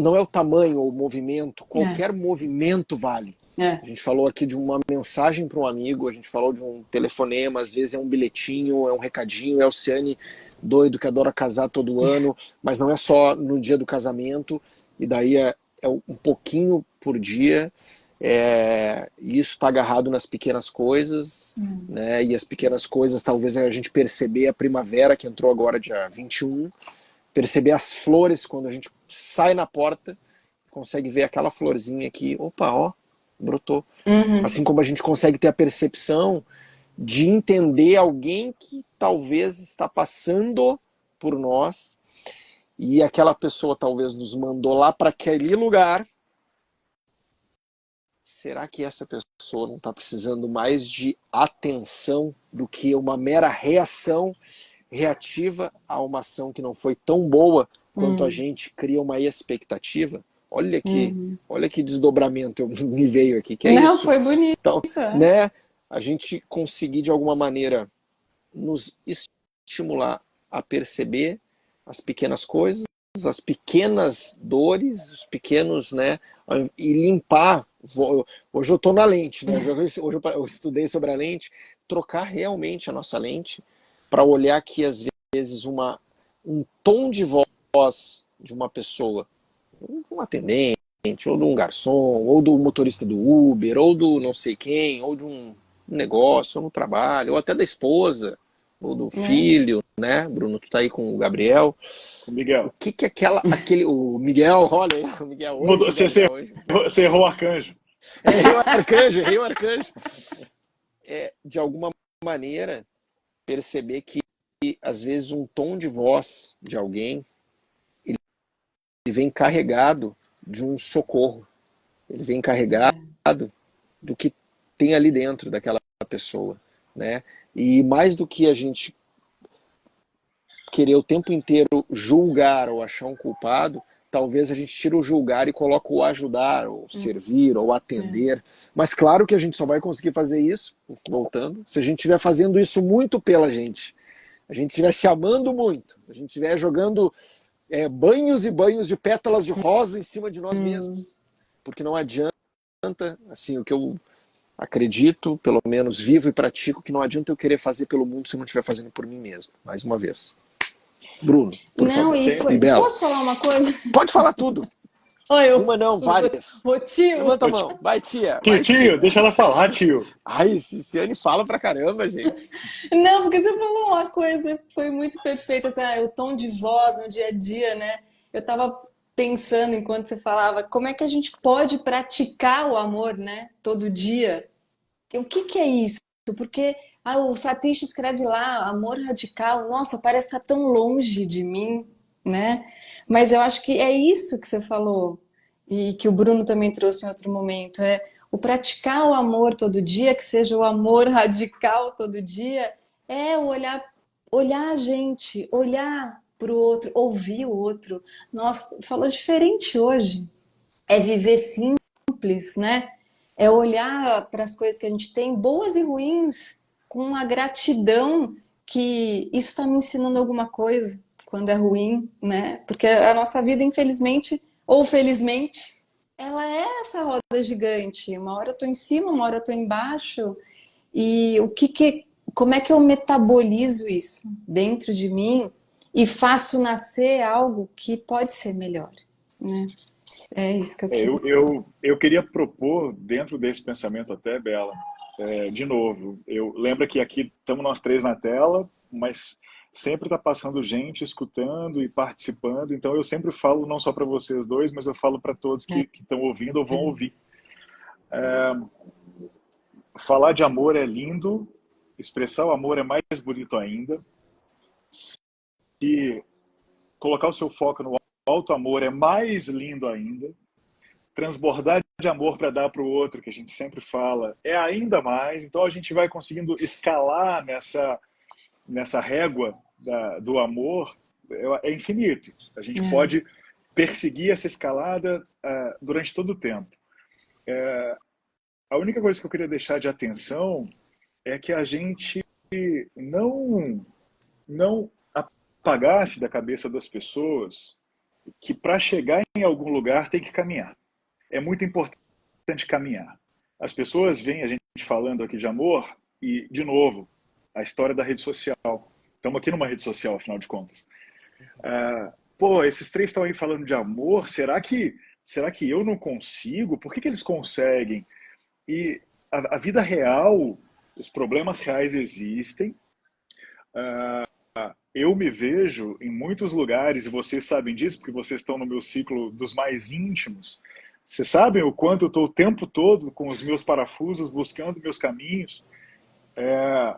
não é o tamanho ou o movimento, qualquer movimento vale. A gente falou aqui de uma mensagem para um amigo, a gente falou de um telefonema, às vezes é um bilhetinho, é um recadinho, é o Ciane doido que adora casar todo ano, mas não é só no dia do casamento, e daí é um pouquinho por dia, e isso está agarrado nas pequenas coisas, né? E as pequenas coisas, talvez a gente perceber a primavera, que entrou agora dia 21, perceber as flores quando a gente sai na porta, consegue ver aquela florzinha aqui, opa, ó, brotou. Assim como a gente consegue ter a percepção de entender alguém que talvez está passando por nós e aquela pessoa talvez nos mandou lá para aquele lugar. Será que essa pessoa não está precisando mais de atenção do que uma mera reação reativa a uma ação que não foi tão boa quanto a gente cria uma expectativa? Olha que desdobramento me veio aqui, que é Não, isso. foi bonito. Então, né, a gente conseguir de alguma maneira nos estimular a perceber as pequenas coisas, as pequenas dores, os pequenos, né, e limpar. Hoje eu estou na lente, né? Hoje eu estudei sobre a lente, trocar realmente a nossa lente para olhar que às vezes um tom de voz de uma pessoa, um atendente, ou de um garçom, ou do motorista do Uber, ou do não sei quem, ou de um negócio, ou no trabalho, ou até da esposa, ou do filho, né? Bruno, tu tá aí com o Gabriel. O Miguel. O que o Miguel, olha aí, o Miguel hoje. Você errou o arcanjo. Errei o arcanjo. De alguma maneira, perceber que às vezes um tom de voz de alguém, ele vem carregado de um socorro. Ele vem carregado do que tem ali dentro daquela pessoa, né? E mais do que a gente querer o tempo inteiro julgar ou achar um culpado, talvez a gente tire o julgar e coloque o ajudar, ou servir, ou atender. Mas claro que a gente só vai conseguir fazer isso, voltando, se a gente estiver fazendo isso muito pela gente. A gente estiver se amando muito, a gente estiver jogando banhos e banhos de pétalas de rosa em cima de nós mesmos. Porque não adianta, assim, o que eu acredito, pelo menos vivo e pratico, que não adianta eu querer fazer pelo mundo se eu não estiver fazendo por mim mesmo. Mais uma vez. Bruno, por favor. Posso falar uma coisa? Pode falar tudo. Uma não, várias. O tio. Levanta a mão. Vai, tia. Tio, deixa ela falar, tio. Ai, Ciane fala pra caramba, gente. Não, porque você falou uma coisa que foi muito perfeita, assim, o tom de voz no dia a dia, né? Eu tava pensando enquanto você falava, como é que a gente pode praticar o amor, né? Todo dia. O que é isso? Porque o Satish escreve lá, amor radical, nossa, parece estar tão longe de mim, né? Mas eu acho que é isso que você falou, e que o Bruno também trouxe em outro momento, o praticar o amor todo dia, que seja o amor radical todo dia, é olhar a gente, olhar para o outro, ouvir o outro. Nossa, falou diferente hoje. É viver simples, né? É olhar para as coisas que a gente tem, boas e ruins, com uma gratidão que isso está me ensinando alguma coisa quando é ruim, né? Porque a nossa vida, infelizmente, ou felizmente, ela é essa roda gigante. Uma hora eu tô em cima, uma hora eu tô embaixo. E como é que eu metabolizo isso dentro de mim e faço nascer algo que pode ser melhor, né? É isso que eu queria. Eu queria propor, dentro desse pensamento até, Bela, de novo, eu lembro que aqui estamos nós três na tela, mas sempre está passando gente escutando e participando, então eu sempre falo não só para vocês dois, mas eu falo para todos que estão ouvindo ou vão ouvir. Falar de amor é lindo, expressar o amor é mais bonito ainda, e colocar o seu foco no alto amor é mais lindo ainda, transbordar de amor para dar para o outro, que a gente sempre fala, é ainda mais. Então a gente vai conseguindo escalar nessa régua do amor é infinito. A gente pode perseguir essa escalada durante todo o tempo. A única coisa que eu queria deixar de atenção é que a gente não apagasse da cabeça das pessoas que para chegar em algum lugar tem que caminhar. É muito importante caminhar. As pessoas veem a gente falando aqui de amor e, de novo, a história da rede social. Estamos aqui numa rede social, afinal de contas. Esses três estão aí falando de amor, será que eu não consigo? Por que eles conseguem? E a vida real, os problemas reais existem. Eu me vejo em muitos lugares, e vocês sabem disso, porque vocês estão no meu ciclo dos mais íntimos. Vocês sabem o quanto eu estou o tempo todo com os meus parafusos, buscando meus caminhos. É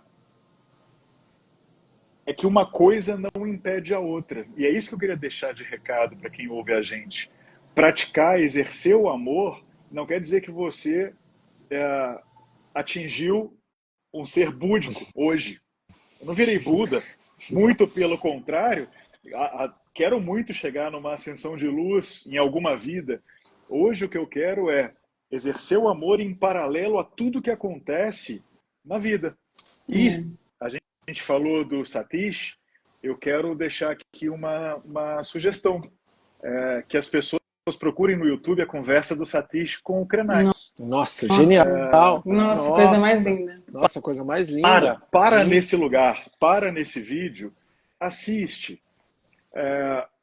que uma coisa não impede a outra. E é isso que eu queria deixar de recado para quem ouve a gente. Praticar, exercer o amor, não quer dizer que você atingiu um ser búdico hoje. Eu não virei Buda, muito pelo contrário. Quero muito chegar numa ascensão de luz em alguma vida. Hoje o que eu quero é exercer o amor em paralelo a tudo que acontece na vida. E a gente falou do Satish, eu quero deixar aqui uma sugestão, que as pessoas procurem no YouTube a conversa do Satish com o Krenak. Nossa, genial! Nossa, coisa mais linda. Nossa, coisa mais linda. Para nesse lugar, para nesse vídeo, assiste.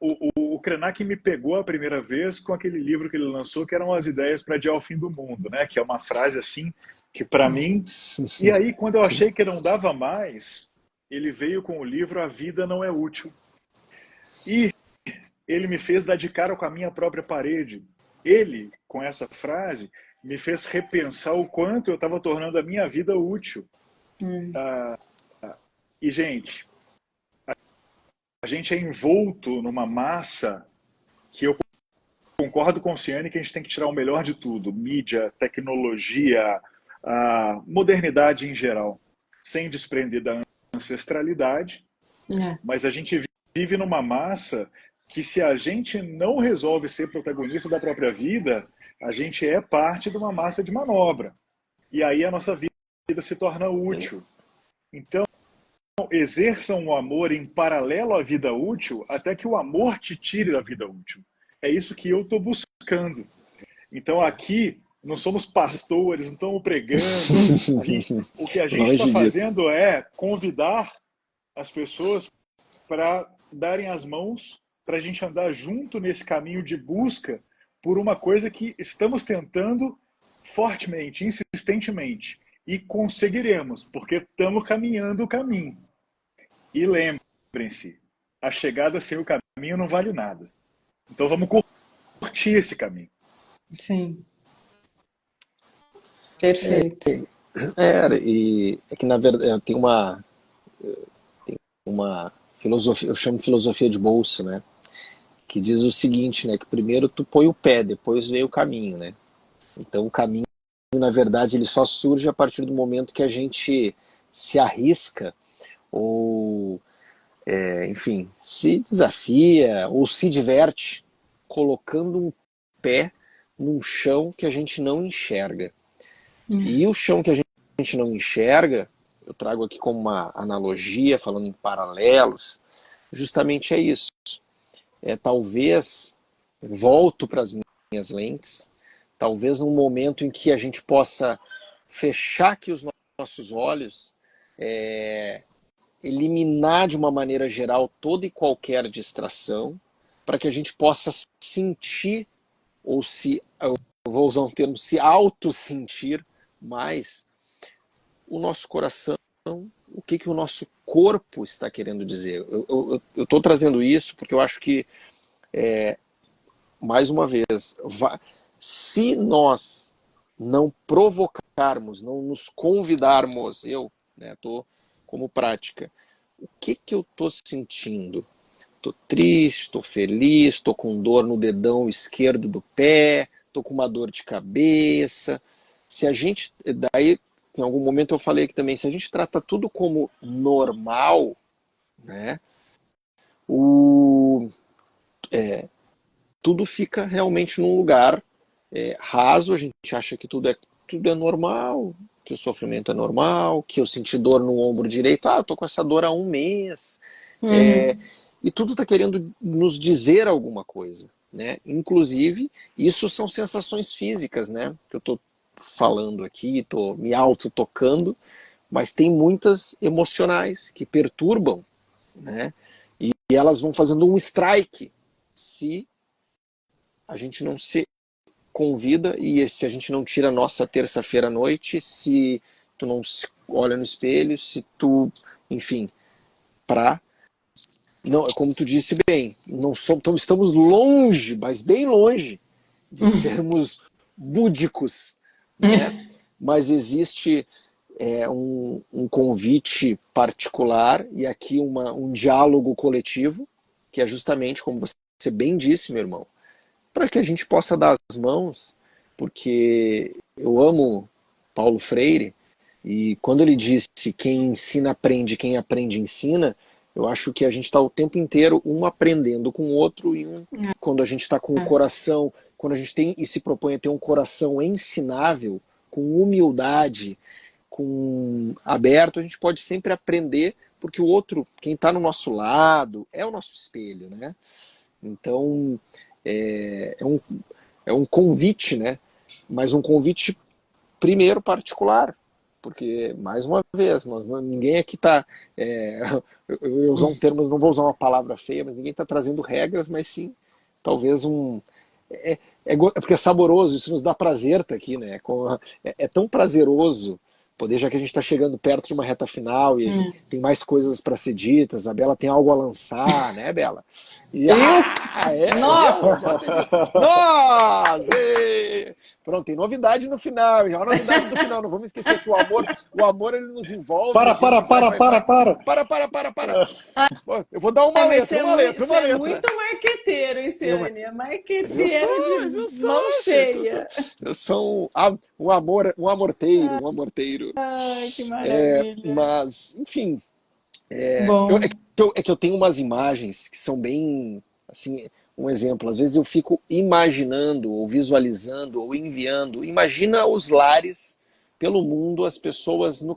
O Krenak me pegou a primeira vez com aquele livro que ele lançou, que eram As Ideias para Adiar o Fim do Mundo, né? Que é uma frase assim, que para mim... E aí, quando eu achei que não dava mais, ele veio com o livro A Vida Não É Útil. E ele me fez dar de cara com a minha própria parede. Ele, com essa frase, me fez repensar o quanto eu estava tornando a minha vida útil. E, gente, a gente é envolto numa massa que eu concordo com o Ciane que a gente tem que tirar o melhor de tudo. Mídia, tecnologia, a modernidade em geral, sem desprender da ancestralidade. Mas a gente vive numa massa que, se a gente não resolve ser protagonista da própria vida, a gente é parte de uma massa de manobra. E aí a nossa vida se torna útil. Então, exerçam o amor em paralelo à vida útil até que o amor te tire da vida útil. É isso que eu estou buscando. Então, aqui, não somos pastores, não estamos pregando. O que a gente está fazendo é convidar as pessoas para darem as mãos, para a gente andar junto nesse caminho de busca por uma coisa que estamos tentando fortemente, insistentemente. E conseguiremos, porque estamos caminhando o caminho. E lembrem-se, a chegada sem o caminho não vale nada. Então vamos curtir esse caminho. Sim. Perfeito. E é que, na verdade, tem uma filosofia, eu chamo de filosofia de bolso, né? Que diz o seguinte, né? Que primeiro tu põe o pé, depois vem o caminho, né? Então o caminho, na verdade, ele só surge a partir do momento que a gente se arrisca ou, enfim, se desafia ou se diverte colocando um pé num chão que a gente não enxerga. E o chão que a gente não enxerga, eu trago aqui como uma analogia, falando em paralelos, justamente é isso. Talvez, volto para as minhas lentes, talvez num momento em que a gente possa fechar aqui os nossos olhos, eliminar de uma maneira geral toda e qualquer distração, para que a gente possa sentir, ou eu vou usar um termo, se auto-sentir mais o nosso coração, o que o nosso corpo está querendo dizer. Eu estou trazendo isso porque eu acho que, mais uma vez, se nós não provocarmos, não nos convidarmos, eu estou como prática, o que eu estou sentindo? Estou triste, estou feliz, estou com dor no dedão esquerdo do pé, estou com uma dor de cabeça. Se a gente, daí, em algum momento eu falei aqui também, se a gente trata tudo como normal, né, o, tudo fica realmente num lugar raso, a gente acha que tudo é normal, que o sofrimento é normal, que eu senti dor no ombro direito, eu tô com essa dor há um mês, Uhum. e tudo está querendo nos dizer alguma coisa, né? Inclusive, isso são sensações físicas, né? Que eu estou falando aqui, estou me auto-tocando, mas tem muitas emocionais que perturbam, né? E elas vão fazendo um strike se a gente não se convida e se a gente não tira a nossa terça-feira à noite, se tu não se olha no espelho, se tu, enfim, pra não, como tu disse bem, não somos, então estamos longe, mas bem longe de sermos búdicos, né? Mas existe um convite particular e aqui um diálogo coletivo, que é justamente, como você bem disse, meu irmão, para que a gente possa dar as mãos, porque eu amo Paulo Freire, e quando ele disse quem ensina aprende, quem aprende ensina, eu acho que a gente está o tempo inteiro um aprendendo com o outro quando a gente está com o coração, quando a gente tem e se propõe a ter um coração ensinável, com humildade, com aberto, a gente pode sempre aprender, porque o outro, quem está no nosso lado, é o nosso espelho, né? Então, é um, é um convite, né? Mas um convite primeiro particular, porque, mais uma vez, ninguém aqui está. Eu ia usar um termo, não vou usar uma palavra feia, mas ninguém está trazendo regras, mas sim, talvez um. Porque é saboroso, isso nos dá prazer estar aqui, né? É tão prazeroso poder, já que a gente está chegando perto de uma reta final e a gente tem mais coisas para ser ditas, a Bela tem algo a lançar, né, Bela? E, Eu, viu? nós, Gostei disso. Nós! Pronto, tem novidade no final, já a novidade do final, não vamos esquecer que o amor ele nos envolve e a Para, gente para, para, para, para. para. Eu vou dar uma mas letra, uma letra, você uma é letra. muito marqueteiro, hein, Eu, Ciane? É mas eu sou, marqueteiro mas de eu sou, mão gente, cheia. eu sou um amor, um amorteiro, um amorteiro. Ai, que maravilha. Mas, enfim, Bom, é que eu tenho umas imagens que são bem, assim, um exemplo. Às vezes eu fico imaginando, ou visualizando, ou enviando. Imagina os lares pelo mundo, as pessoas no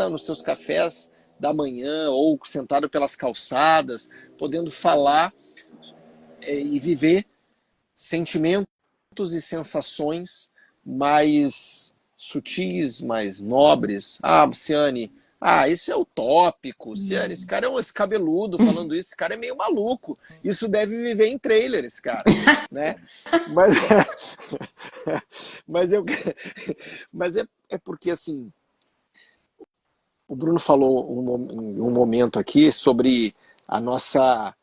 nos seus cafés da manhã, ou sentado pelas calçadas, podendo falar e viver sentimentos e sensações mais sutis, mais nobres. Ciane, isso é utópico. Ciane, esse cara é esse cabeludo falando isso, esse cara é meio maluco. Isso deve viver em trailer, esse cara, né? Mas, mas eu, mas é porque assim, o Bruno falou em um momento aqui sobre a nossa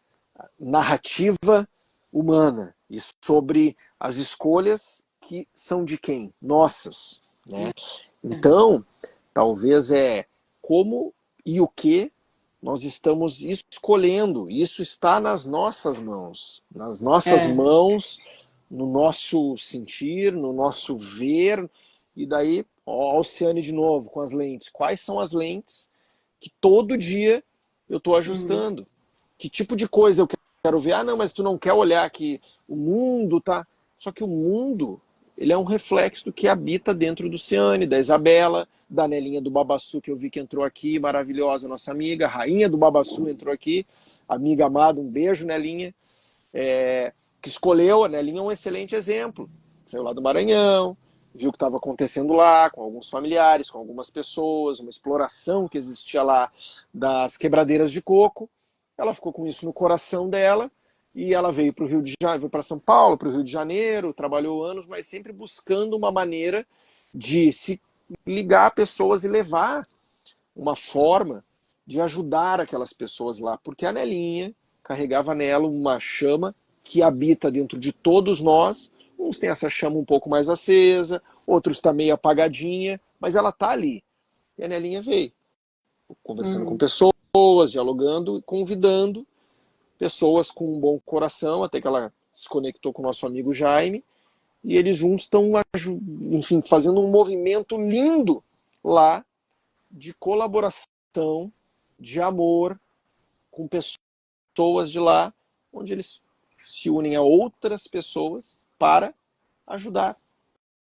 narrativa humana e sobre as escolhas que são de quem? Nossas, né? Então, talvez como e o que nós estamos escolhendo. Isso está nas nossas mãos, é. no nosso sentir, no nosso ver. E daí, ó, Oceane de novo com as lentes. Quais são as lentes que todo dia eu estou ajustando? Que tipo de coisa eu quero ver? Não, mas tu não quer olhar que o mundo tá. Só que o mundo, ele é um reflexo do que habita dentro do Ciane, da Isabela, da Nelinha do Babaçu, que eu vi que entrou aqui, maravilhosa, nossa amiga, a rainha do Babaçu entrou aqui, amiga amada, um beijo, Nelinha, que escolheu, a Nelinha é um excelente exemplo, saiu lá do Maranhão, viu o que estava acontecendo lá, com alguns familiares, com algumas pessoas, uma exploração que existia lá das quebradeiras de coco, ela ficou com isso no coração dela, e ela veio para o Rio de Janeiro, veio para São Paulo, para o Rio de Janeiro, trabalhou anos, mas sempre buscando uma maneira de se ligar a pessoas e levar uma forma de ajudar aquelas pessoas lá, porque a Nelinha carregava nela uma chama que habita dentro de todos nós. Uns têm essa chama um pouco mais acesa, outros está meio apagadinha, mas ela está ali. E a Nelinha veio, conversando com pessoas, dialogando, convidando pessoas com um bom coração, até que ela se conectou com o nosso amigo Jaime, e eles juntos estão, enfim, fazendo um movimento lindo lá de colaboração, de amor com pessoas de lá, onde eles se unem a outras pessoas para ajudar,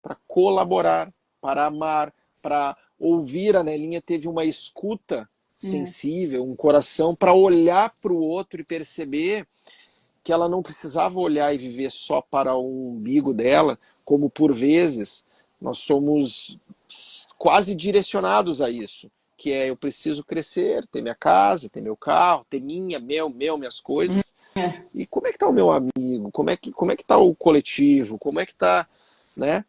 para colaborar, para amar, para ouvir. A Nelinha teve uma escuta sensível, um coração para olhar para o outro e perceber que ela não precisava olhar e viver só para o umbigo dela, como por vezes nós somos quase direcionados a isso, que é: eu preciso crescer, ter minha casa, ter meu carro, ter minhas coisas. E como é que tá o meu amigo? Como é que tá o coletivo? Como é que tá, né?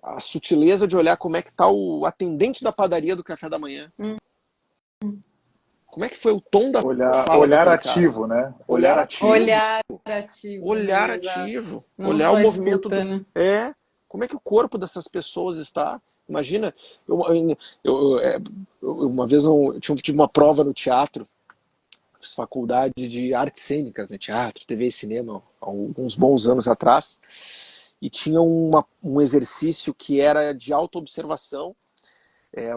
A sutileza de olhar como é que tá o atendente da padaria do café da manhã. Como é que foi o tom da fala Olhar daquele cara? ativo, né? Olhar ativo. Olhar ativo, Olhar né? Exato. ativo. Não Olhar só o movimento escuta, né? como é que o corpo dessas pessoas está. Imagina, uma vez eu tive uma prova no teatro, fiz faculdade de artes cênicas, né? Teatro, TV e cinema, há alguns bons anos atrás, e tinha um exercício que era de autoobservação,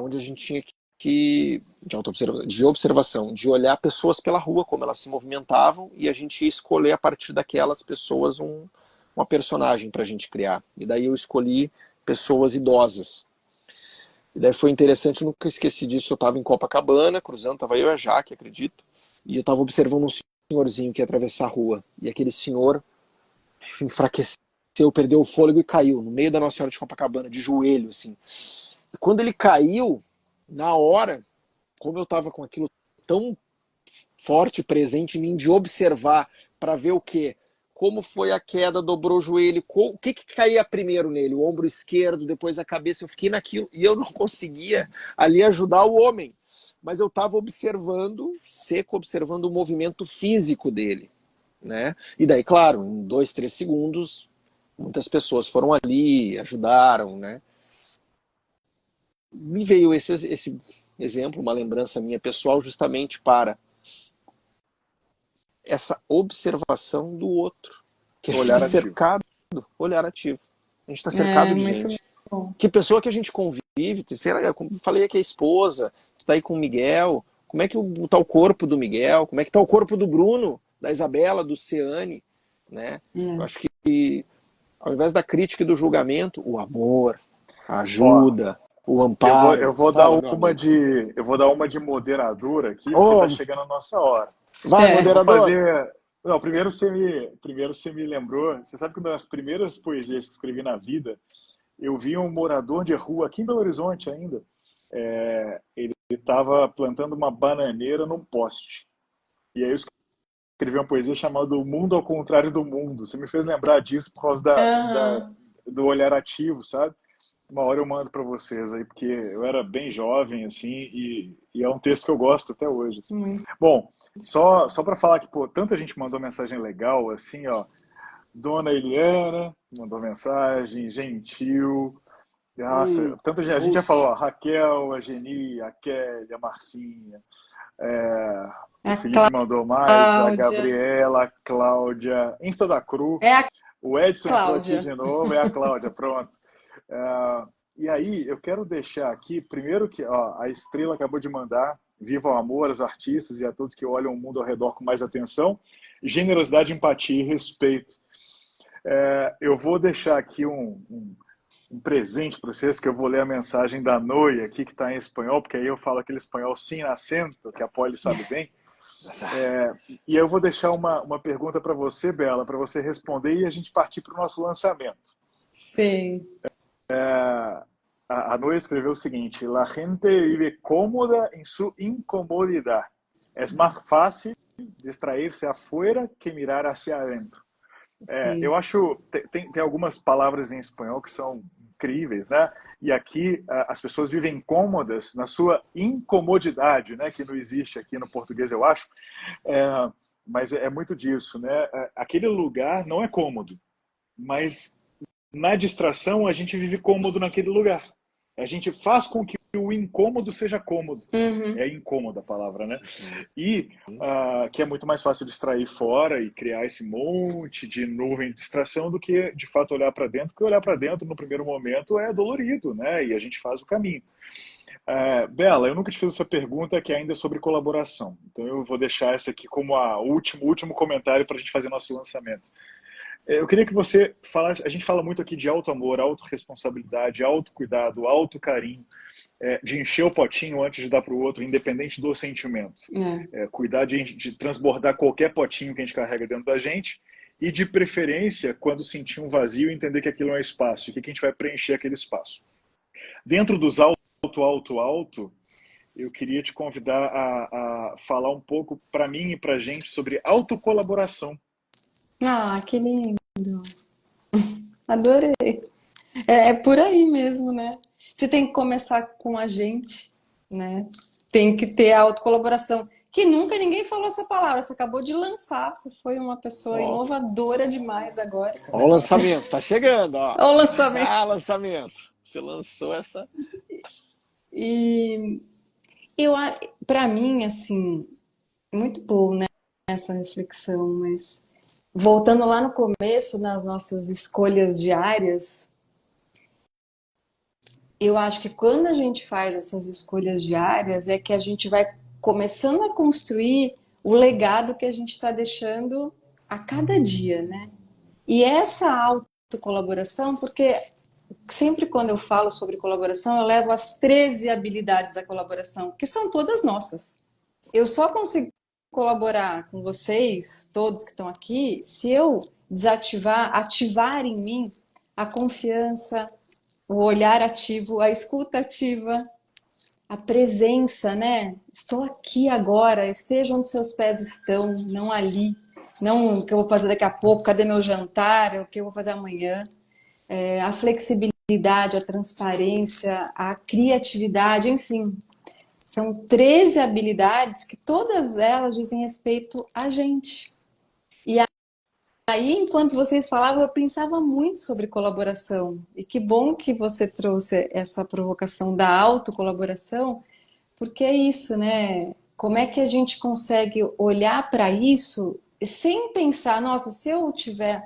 onde a gente tinha de observação, de olhar pessoas pela rua, como elas se movimentavam, e a gente ia escolher a partir daquelas pessoas uma personagem para a gente criar. E daí eu escolhi pessoas idosas. E daí foi interessante, nunca esqueci disso. Eu estava em Copacabana, cruzando, estava eu e a Jaque, acredito, e eu estava observando um senhorzinho que ia atravessar a rua. E aquele senhor enfraqueceu, perdeu o fôlego e caiu no meio da Nossa Senhora de Copacabana, de joelho, assim. E quando ele caiu, na hora, como eu estava com aquilo tão forte, presente em mim, de observar para ver o quê? Como foi a queda, dobrou o joelho, o que caía primeiro nele? O ombro esquerdo, depois a cabeça. Eu fiquei naquilo e eu não conseguia ali ajudar o homem, mas eu estava observando, observando o movimento físico dele, né? E daí, claro, em 2, 3 segundos, muitas pessoas foram ali, ajudaram, né? Me veio esse exemplo, uma lembrança minha pessoal, justamente para essa observação do outro. Que a gente está Olhar ativo. cercado, olhar ativo. A gente está É, cercado de muito gente. bom. Que pessoa que a gente convive, sei lá, como eu falei aqui, a esposa, tu tá aí com o Miguel, como é que tá o corpo do Miguel, como é que tá o corpo do Bruno, da Isabela, do Ciane, né? Eu acho que ao invés da crítica e do julgamento, o amor, a Ó, ajuda, o eu vou, amparo. eu vou dar Fala, meu amigo. eu vou dar uma de moderadora aqui, porque Ô, tá chegando a nossa hora. vai, É. Eu vou moderador. fazer. Não, primeiro você me lembrou. Você sabe que uma das primeiras poesias que escrevi na vida, eu vi um morador de rua aqui em Belo Horizonte ainda. Ele estava plantando uma bananeira num poste. E aí eu escrevi uma poesia chamada O Mundo ao Contrário do Mundo. Você me fez lembrar disso por causa Aham. do olhar ativo, sabe? Uma hora eu mando para vocês aí, porque eu era bem jovem, assim, e é um texto que eu gosto até hoje, assim. Muito. Bom, só para falar que, pô, tanta gente mandou mensagem legal, assim, ó. Dona Eliana mandou mensagem, Gentil. Nossa, tanta gente, a gente já falou, Lúcio. a Raquel, a Geni, a Kelly, a Marcinha. O A Felipe mandou mais, a Cláudia. Gabriela, a Cláudia, Insta da Cru. É a O Edson entrou aqui Cláudia. de novo, é a Cláudia, pronto. E aí, eu quero deixar aqui, primeiro que ó, a Estrela acabou de mandar, viva o amor aos artistas e a todos que olham o mundo ao redor com mais atenção, generosidade, empatia e respeito. Eu vou deixar aqui um presente para vocês, que eu vou ler a mensagem da Noia aqui, que está em espanhol, porque aí eu falo aquele espanhol sem acento, que a Polly sabe bem. E eu vou deixar uma pergunta para você, Bela, para você responder e a gente partir para o nosso lançamento. Sim. A Noia escreveu o seguinte: La gente vive cómoda em su incomodidad. Es más fácil distrair-se afuera que mirar hacia adentro. Eu Sim. acho tem algumas palavras em espanhol que são incríveis, né? E aqui as pessoas vivem cômodas na sua incomodidade, né? Que não existe aqui no português, eu acho. Mas é muito disso, né? Aquele lugar não é cômodo, mas na distração a gente vive cômodo naquele lugar. A gente faz com que o incômodo seja cômodo. Uhum. É incômoda a palavra, né? E que é muito mais fácil distrair fora e criar esse monte de nuvem de distração do que, de fato, olhar para dentro, porque olhar para dentro, no primeiro momento, é dolorido, né? E a gente faz o caminho. Bela, eu nunca te fiz essa pergunta que é ainda sobre colaboração. Então eu vou deixar essa aqui como o último comentário para a gente fazer nosso lançamento. Eu queria que você falasse, a gente fala muito aqui de auto-amor, autorresponsabilidade, autocuidado, autocarinho, de encher o potinho antes de dar para o outro, independente do sentimento. Cuidar de transbordar qualquer potinho que a gente carrega dentro da gente e, de preferência, quando sentir um vazio, entender que aquilo é um espaço e que a gente vai preencher aquele espaço. Dentro dos auto, eu queria te convidar a falar um pouco para mim e para a gente sobre autocolaboração. Ah, que lindo. Adorei. É por aí mesmo, né? Você tem que começar com a gente, né? Tem que ter a autocolaboração. Que nunca ninguém falou essa palavra. Você acabou de lançar. Você foi uma pessoa Ó, inovadora demais agora. ó o lançamento, tá chegando, ó. Olha o lançamento. Ah, lançamento. Você lançou essa. E eu, para mim, assim, muito bom, né? Essa reflexão, mas voltando lá no começo, nas nossas escolhas diárias, eu acho que quando a gente faz essas escolhas diárias é que a gente vai começando a construir o legado que a gente está deixando a cada dia, né? E essa autocolaboração, porque sempre quando eu falo sobre colaboração, eu levo as 13 habilidades da colaboração, que são todas nossas. Eu só consigo colaborar com vocês, todos que estão aqui, se eu ativar em mim a confiança, o olhar ativo, a escuta ativa, a presença, né? Estou aqui agora, esteja onde seus pés estão, não ali, não o que eu vou fazer daqui a pouco, cadê meu jantar, o que eu vou fazer amanhã. A flexibilidade, a transparência, a criatividade, enfim. São 13 habilidades que todas elas dizem respeito a gente. E aí, enquanto vocês falavam, eu pensava muito sobre colaboração. E que bom que você trouxe essa provocação da autocolaboração, porque é isso, né? Como é que a gente consegue olhar para isso sem pensar, nossa, se eu tiver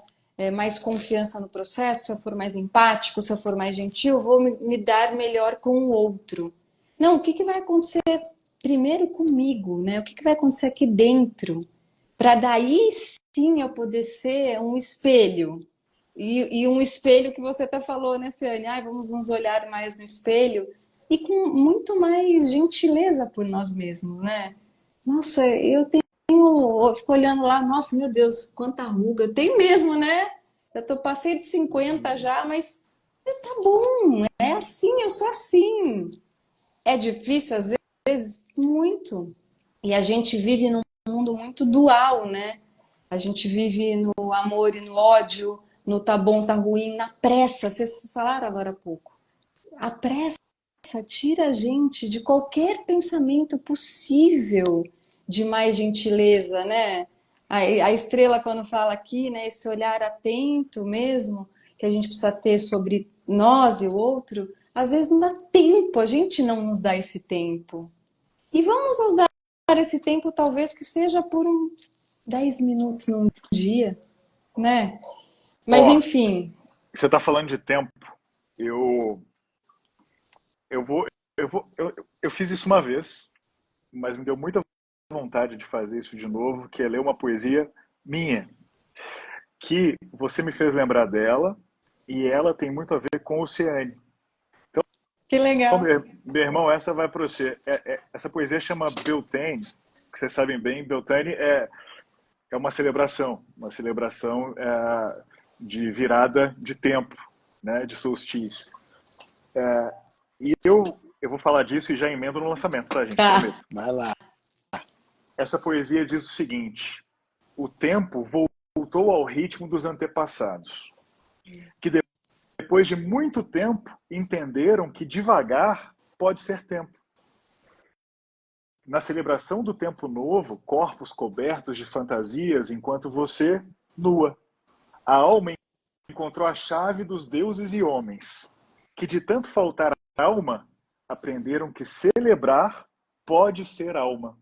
mais confiança no processo, se eu for mais empático, se eu for mais gentil, eu vou me dar melhor com o outro. Não, o que vai acontecer primeiro comigo, né? O que vai acontecer aqui dentro? Para daí sim eu poder ser um espelho. E um espelho que você até falou, né, Ciane? Ai, vamos nos olhar mais no espelho e com muito mais gentileza por nós mesmos, né? Nossa, eu fico olhando lá, nossa, meu Deus, quanta ruga. Tem mesmo, né? Passei dos 50 já, mas tá bom, é assim, eu sou assim. É difícil às vezes? Muito. E a gente vive num mundo muito dual, né? A gente vive no amor e no ódio, no tá bom, tá ruim, na pressa. Vocês falaram agora há pouco. A pressa tira a gente de qualquer pensamento possível de mais gentileza, né? A estrela, quando fala aqui, né? Esse olhar atento mesmo que a gente precisa ter sobre nós e o outro, às vezes não dá tempo, a gente não nos dá esse tempo. E vamos nos dar esse tempo, talvez que seja por 10 minutos num dia, né? Mas Ó, enfim. você está falando de tempo. Eu, eu vou, eu fiz isso uma vez, mas me deu muita vontade de fazer isso de novo, que é ler uma poesia minha, que você me fez lembrar dela e ela tem muito a ver com o Oceane. Que Então, legal. meu irmão, essa vai para você. Essa poesia chama Beltane, que vocês sabem bem. Beltane é uma celebração de virada de tempo, né, de solstício. E eu vou falar disso e já emendo no lançamento, tá, gente? Tá. Prometo. Vai lá. Essa poesia diz o seguinte: o tempo voltou ao ritmo dos antepassados, que depois de muito tempo entenderam que devagar pode ser tempo. Na celebração do tempo novo, corpos cobertos de fantasias, enquanto você, nua. A alma encontrou a chave dos deuses e homens, que de tanto faltar a alma, aprenderam que celebrar pode ser alma.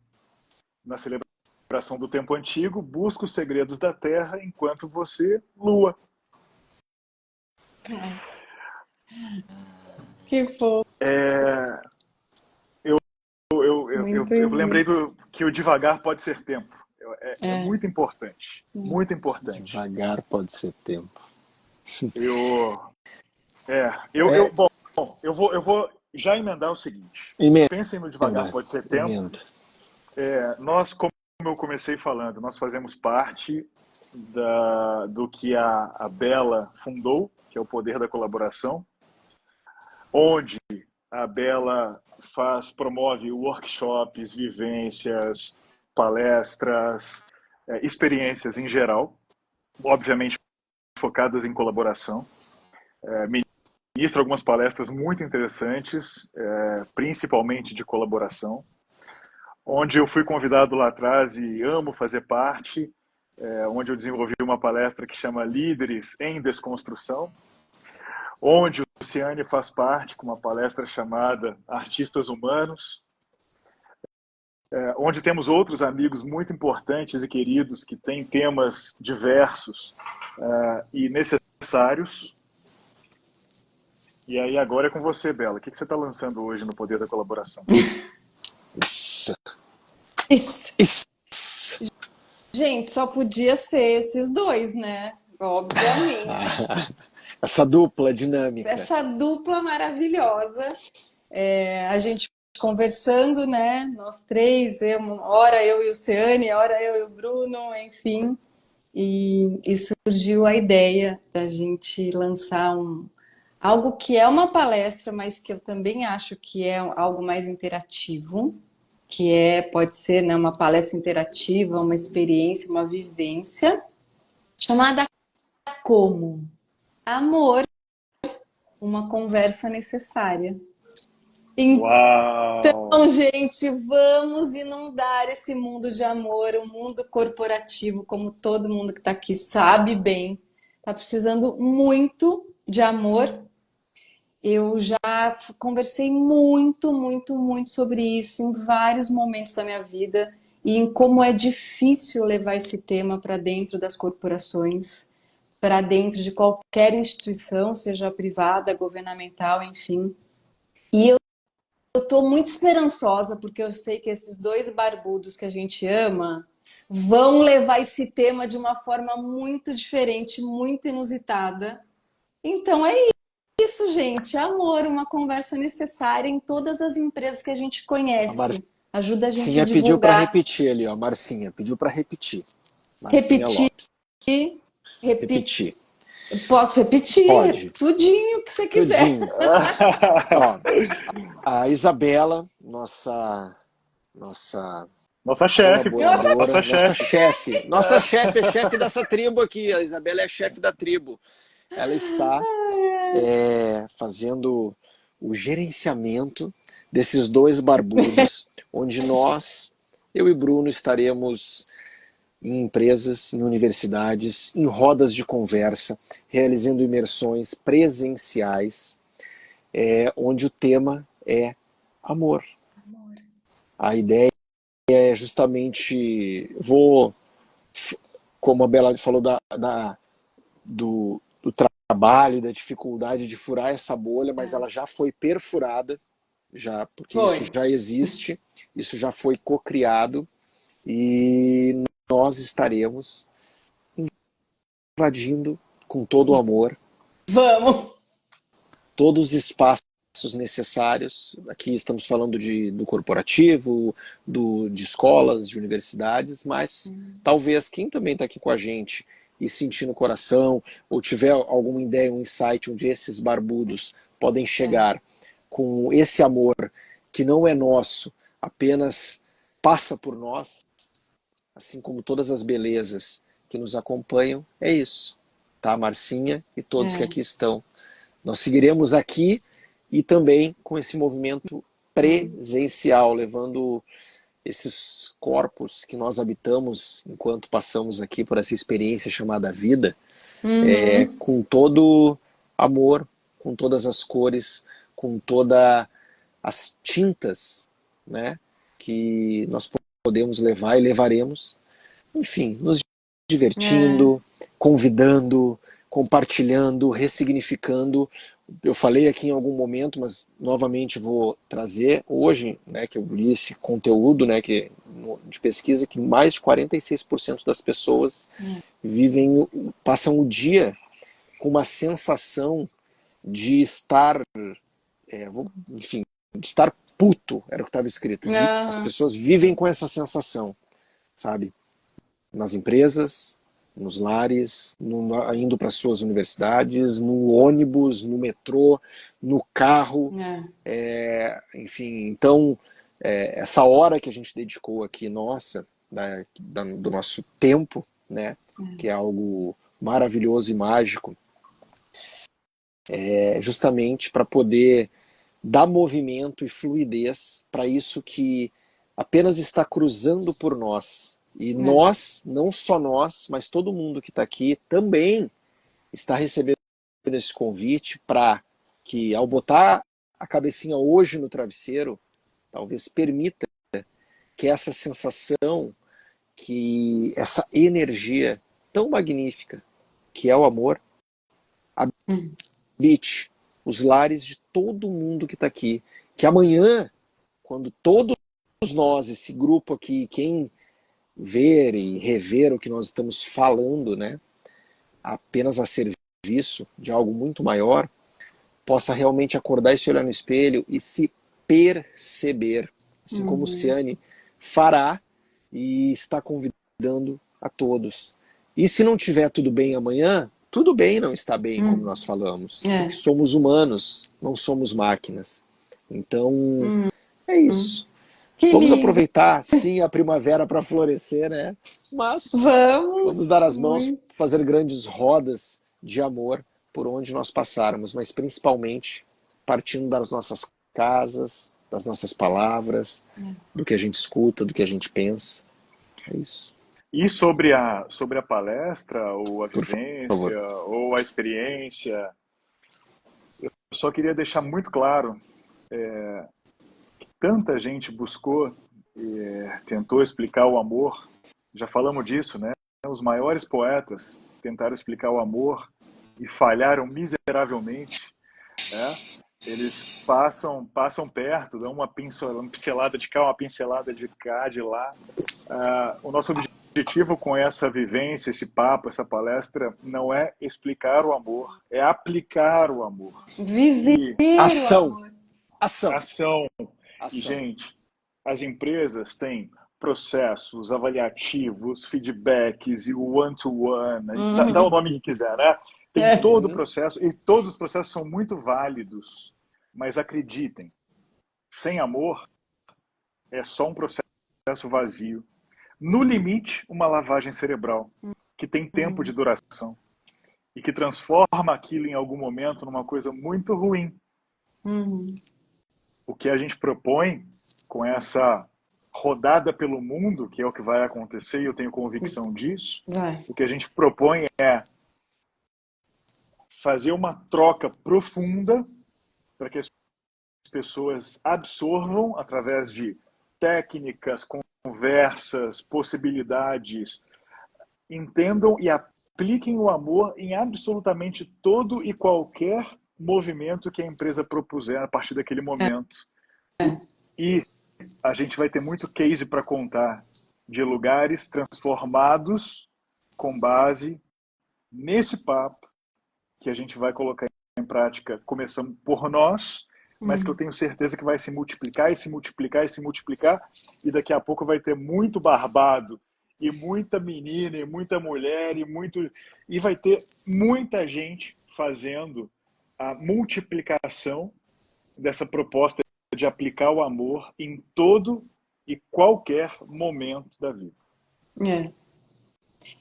Na celebração do tempo antigo, busca os segredos da terra enquanto você lua. Que fofo. É, Muito eu lindo. lembrei que o devagar pode ser tempo. É É. muito importante. Muito importante. Devagar pode ser tempo. Eu, É, bom, eu vou já emendar o seguinte. emenda, Pensem no devagar pode ser tempo. emenda. Nós, como eu comecei falando, nós fazemos parte do que a Bela fundou, que é o Poder da Colaboração, onde a Bela promove workshops, vivências, palestras, experiências em geral, obviamente focadas em colaboração. Ministra algumas palestras muito interessantes, principalmente de colaboração, onde eu fui convidado lá atrás e amo fazer parte, onde eu desenvolvi uma palestra que chama Líderes em Desconstrução, onde o Luciane faz parte com uma palestra chamada Artistas Humanos, onde temos outros amigos muito importantes e queridos que têm temas diversos e necessários. E aí agora é com você, Bela. O que você está lançando hoje no Poder da Colaboração? Isso. Isso. Isso. Gente, só podia ser esses dois, né? Obviamente. Essa dupla dinâmica. Essa dupla maravilhosa. A gente conversando, né? Nós três, ora eu e o Ciane, ora eu e o Bruno, enfim. E surgiu a ideia da gente lançar algo que é uma palestra, mas que eu também acho que é algo mais interativo, que pode ser, né, uma palestra interativa, uma experiência, uma vivência, chamada Como? Amor, uma conversa necessária. Uau! Então, gente, vamos inundar esse mundo de amor, o mundo corporativo, como todo mundo que está aqui sabe bem, está precisando muito de amor. Eu já conversei muito, muito, muito sobre isso em vários momentos da minha vida e em como é difícil levar esse tema para dentro das corporações, para dentro de qualquer instituição, seja privada, governamental, enfim. E eu estou muito esperançosa porque eu sei que esses dois barbudos que a gente ama vão levar esse tema de uma forma muito diferente, muito inusitada. Então é isso, gente. Amor, uma conversa necessária em todas as empresas que a gente A conhece. Ajuda a gente a Marcinha pediu para divulgar. repetir ali, ó. Marcinha pediu para repetir. Marcinha Repetir, Lopes. repetir. Repetir. Posso repetir Pode. tudinho que você quiser. Tudinho. Ó, a Isabela, nossa Nossa chefe, pô. colaboradora, Nossa chefe. nossa chefe é chefe dessa tribo aqui. A Isabela é chefe da tribo. Ela está fazendo o gerenciamento desses dois barbudos, onde eu e Bruno, estaremos em empresas, em universidades, em rodas de conversa, realizando imersões presenciais, onde o tema é amor. A ideia é justamente, como a Bela falou do trabalho, da dificuldade de furar essa bolha, mas ela já foi perfurada, porque isso já existe, isso já foi cocriado, e nós estaremos invadindo com todo o amor Vamos! todos os espaços necessários. Aqui estamos falando do corporativo, de escolas, de universidades, mas talvez quem também está aqui com a gente e sentir no coração, ou tiver alguma ideia, um insight onde esses barbudos podem chegar com esse amor que não é nosso, apenas passa por nós, assim como todas as belezas que nos acompanham, é isso, tá, Marcinha e todos que aqui estão. Nós seguiremos aqui e também com esse movimento presencial, levando esses corpos que nós habitamos enquanto passamos aqui por essa experiência chamada vida, com todo amor, com todas as cores, com toda as tintas, né, que nós podemos levar e levaremos, enfim, nos É, divertindo, convidando, compartilhando, ressignificando. Eu falei aqui em algum momento, mas novamente vou trazer hoje, né, que eu li esse conteúdo, né, de pesquisa, que mais de 46% das pessoas passam o dia com uma sensação de estar, enfim, de estar puto, era o que estava escrito. As aham, pessoas vivem com essa sensação, sabe? Nas empresas, nos lares, indo para suas universidades, no ônibus, no metrô, no carro, é, enfim. Então, essa hora que a gente dedicou aqui, nossa, do nosso tempo, né, que é algo maravilhoso e mágico, é justamente para poder dar movimento e fluidez para isso que apenas está cruzando por nós. E é. nós, não só nós, mas todo mundo que está aqui também está recebendo esse convite para que, ao botar a cabecinha hoje no travesseiro, talvez permita que essa sensação, que essa energia tão magnífica que é o amor, Hum. habite os lares de todo mundo que está aqui. Que amanhã, quando todos nós, esse grupo aqui, quem ver e rever o que nós estamos falando, né, apenas a serviço de algo muito maior, possa realmente acordar e se olhar no espelho e se perceber, assim como o Uhum. Ciane fará e está convidando a todos. E se não tiver tudo bem amanhã, tudo bem não está bem, como Hum. nós falamos, porque É. somos humanos, não somos máquinas. Então, Hum. é isso. Que Vamos lindo. aproveitar, sim, a primavera para florescer, né? Mas vamos Vamos dar as mãos, muito. fazer grandes rodas de amor por onde nós passarmos, mas principalmente partindo das nossas casas, das nossas palavras, do que a gente escuta, do que a gente pensa. É isso. E sobre a palestra, ou a Por vivência, favor. ou a experiência, eu só queria deixar muito claro, tanta gente buscou, tentou explicar o amor, já falamos disso, né? Os maiores poetas tentaram explicar o amor e falharam miseravelmente, né? Eles passam perto, dão uma pincelada de cá, uma pincelada de cá, de lá. O nosso objetivo com essa vivência, esse papo, essa palestra, não é explicar o amor, é aplicar o amor. Viver E o Ação, amor. ação, ação. E, ação. gente, as empresas têm processos avaliativos, feedbacks e o one-to-one, dá o Uhum. nome que quiser, né? Tem É. todo o Uhum. processo e todos os processos são muito válidos, mas acreditem, sem amor é só um processo vazio. No limite, uma lavagem cerebral, que tem tempo de duração e que transforma aquilo em algum momento numa coisa muito ruim. Uhum. O que a gente propõe com essa rodada pelo mundo, que é o que vai acontecer e eu tenho convicção disso, Vai. o que a gente propõe é fazer uma troca profunda para que as pessoas absorvam através de técnicas, conversas, possibilidades, entendam e apliquem o amor em absolutamente todo e qualquer movimento que a empresa propuser a partir daquele momento. E a gente vai ter muito case para contar de lugares transformados com base nesse papo que a gente vai colocar em prática, começando por nós, mas que eu Uhum. tenho certeza que vai se multiplicar e se multiplicar e se multiplicar, e daqui a pouco vai ter muito barbado e muita menina e muita mulher e vai ter muita gente fazendo a multiplicação dessa proposta de aplicar o amor em todo e qualquer momento da vida. É.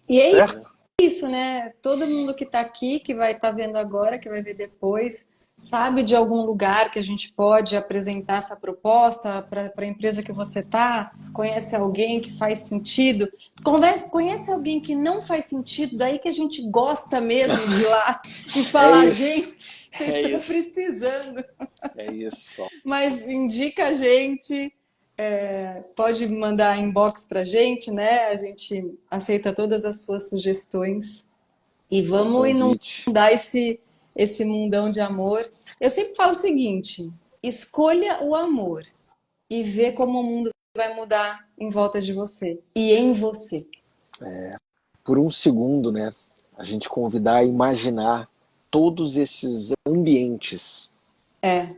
E é Certo? isso, né? Todo mundo que está aqui, que vai estar vendo agora, que vai ver depois, sabe de algum lugar que a gente pode apresentar essa proposta para a empresa que você está? Conhece alguém que faz sentido? Conhece alguém que não faz sentido, daí que a gente gosta mesmo de ir lá e É falar, isso. gente, vocês É estão isso. precisando. É isso. Mas indica a gente, pode mandar inbox pra gente, né? A gente aceita todas as suas sugestões e É um vamos convite. inundar esse mundão de amor. Eu sempre falo o seguinte: escolha o amor e vê como o mundo vai mudar em volta de você e em você. Por um segundo, né? A gente convidar a imaginar todos esses ambientes É.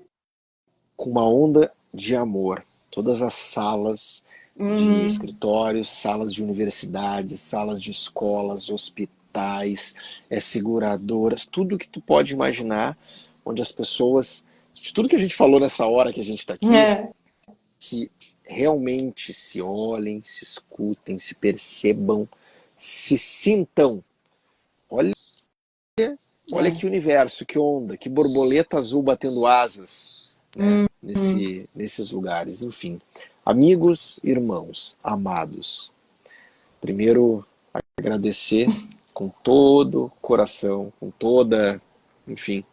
com uma onda de amor. Todas as salas de Uhum. escritórios, salas de universidades, salas de escolas, hospitais, seguradoras, tudo que tu pode imaginar, onde as pessoas, de tudo que a gente falou nessa hora que a gente está aqui, É. se realmente se olhem, se escutem, se percebam, se sintam. Olha, olha É. que universo, que onda, que borboleta azul batendo asas, né? Nesses lugares, enfim. Amigos, irmãos, amados, primeiro agradecer com todo o coração, com toda, enfim,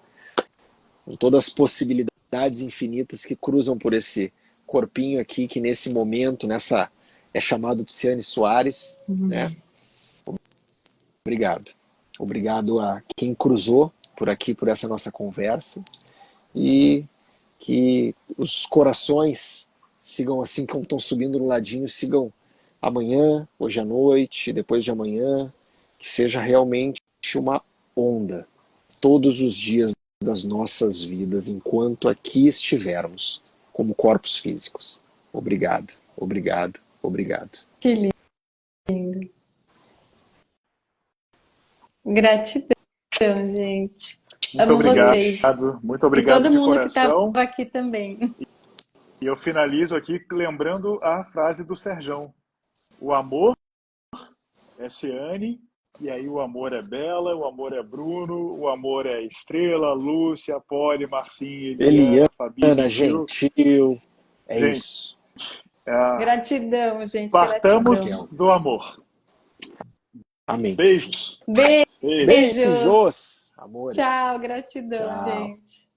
com todas as possibilidades infinitas que cruzam por esse corpinho aqui, que nesse momento, nessa, é chamado de Ciane Soares, né? Obrigado. Obrigado a quem cruzou por aqui, por essa nossa conversa, e que os corações sigam assim como estão subindo no ladinho, sigam amanhã, hoje à noite, depois de amanhã, que seja realmente uma onda todos os dias das nossas vidas, enquanto aqui estivermos, como corpos físicos. Obrigado, obrigado, obrigado. Que lindo. Gratidão, gente. Muito Amo obrigado, vocês. muito E obrigado todo de mundo que estava coração. aqui também. E eu finalizo aqui lembrando a frase do Serjão. O amor é Ciane, e aí o amor é Bela, o amor é Bruno, o amor é Estrela, Lúcia, Poli, Marcinha, Eliana, Fabi, Eliana, Gentil. gentil, é Gente, isso. Gratidão, gente, partamos gratidão. Raquel, do amor. amém. Beijos. Beijo. Beijos. Beijos, amores. Tchau, gratidão, Tchau. gente.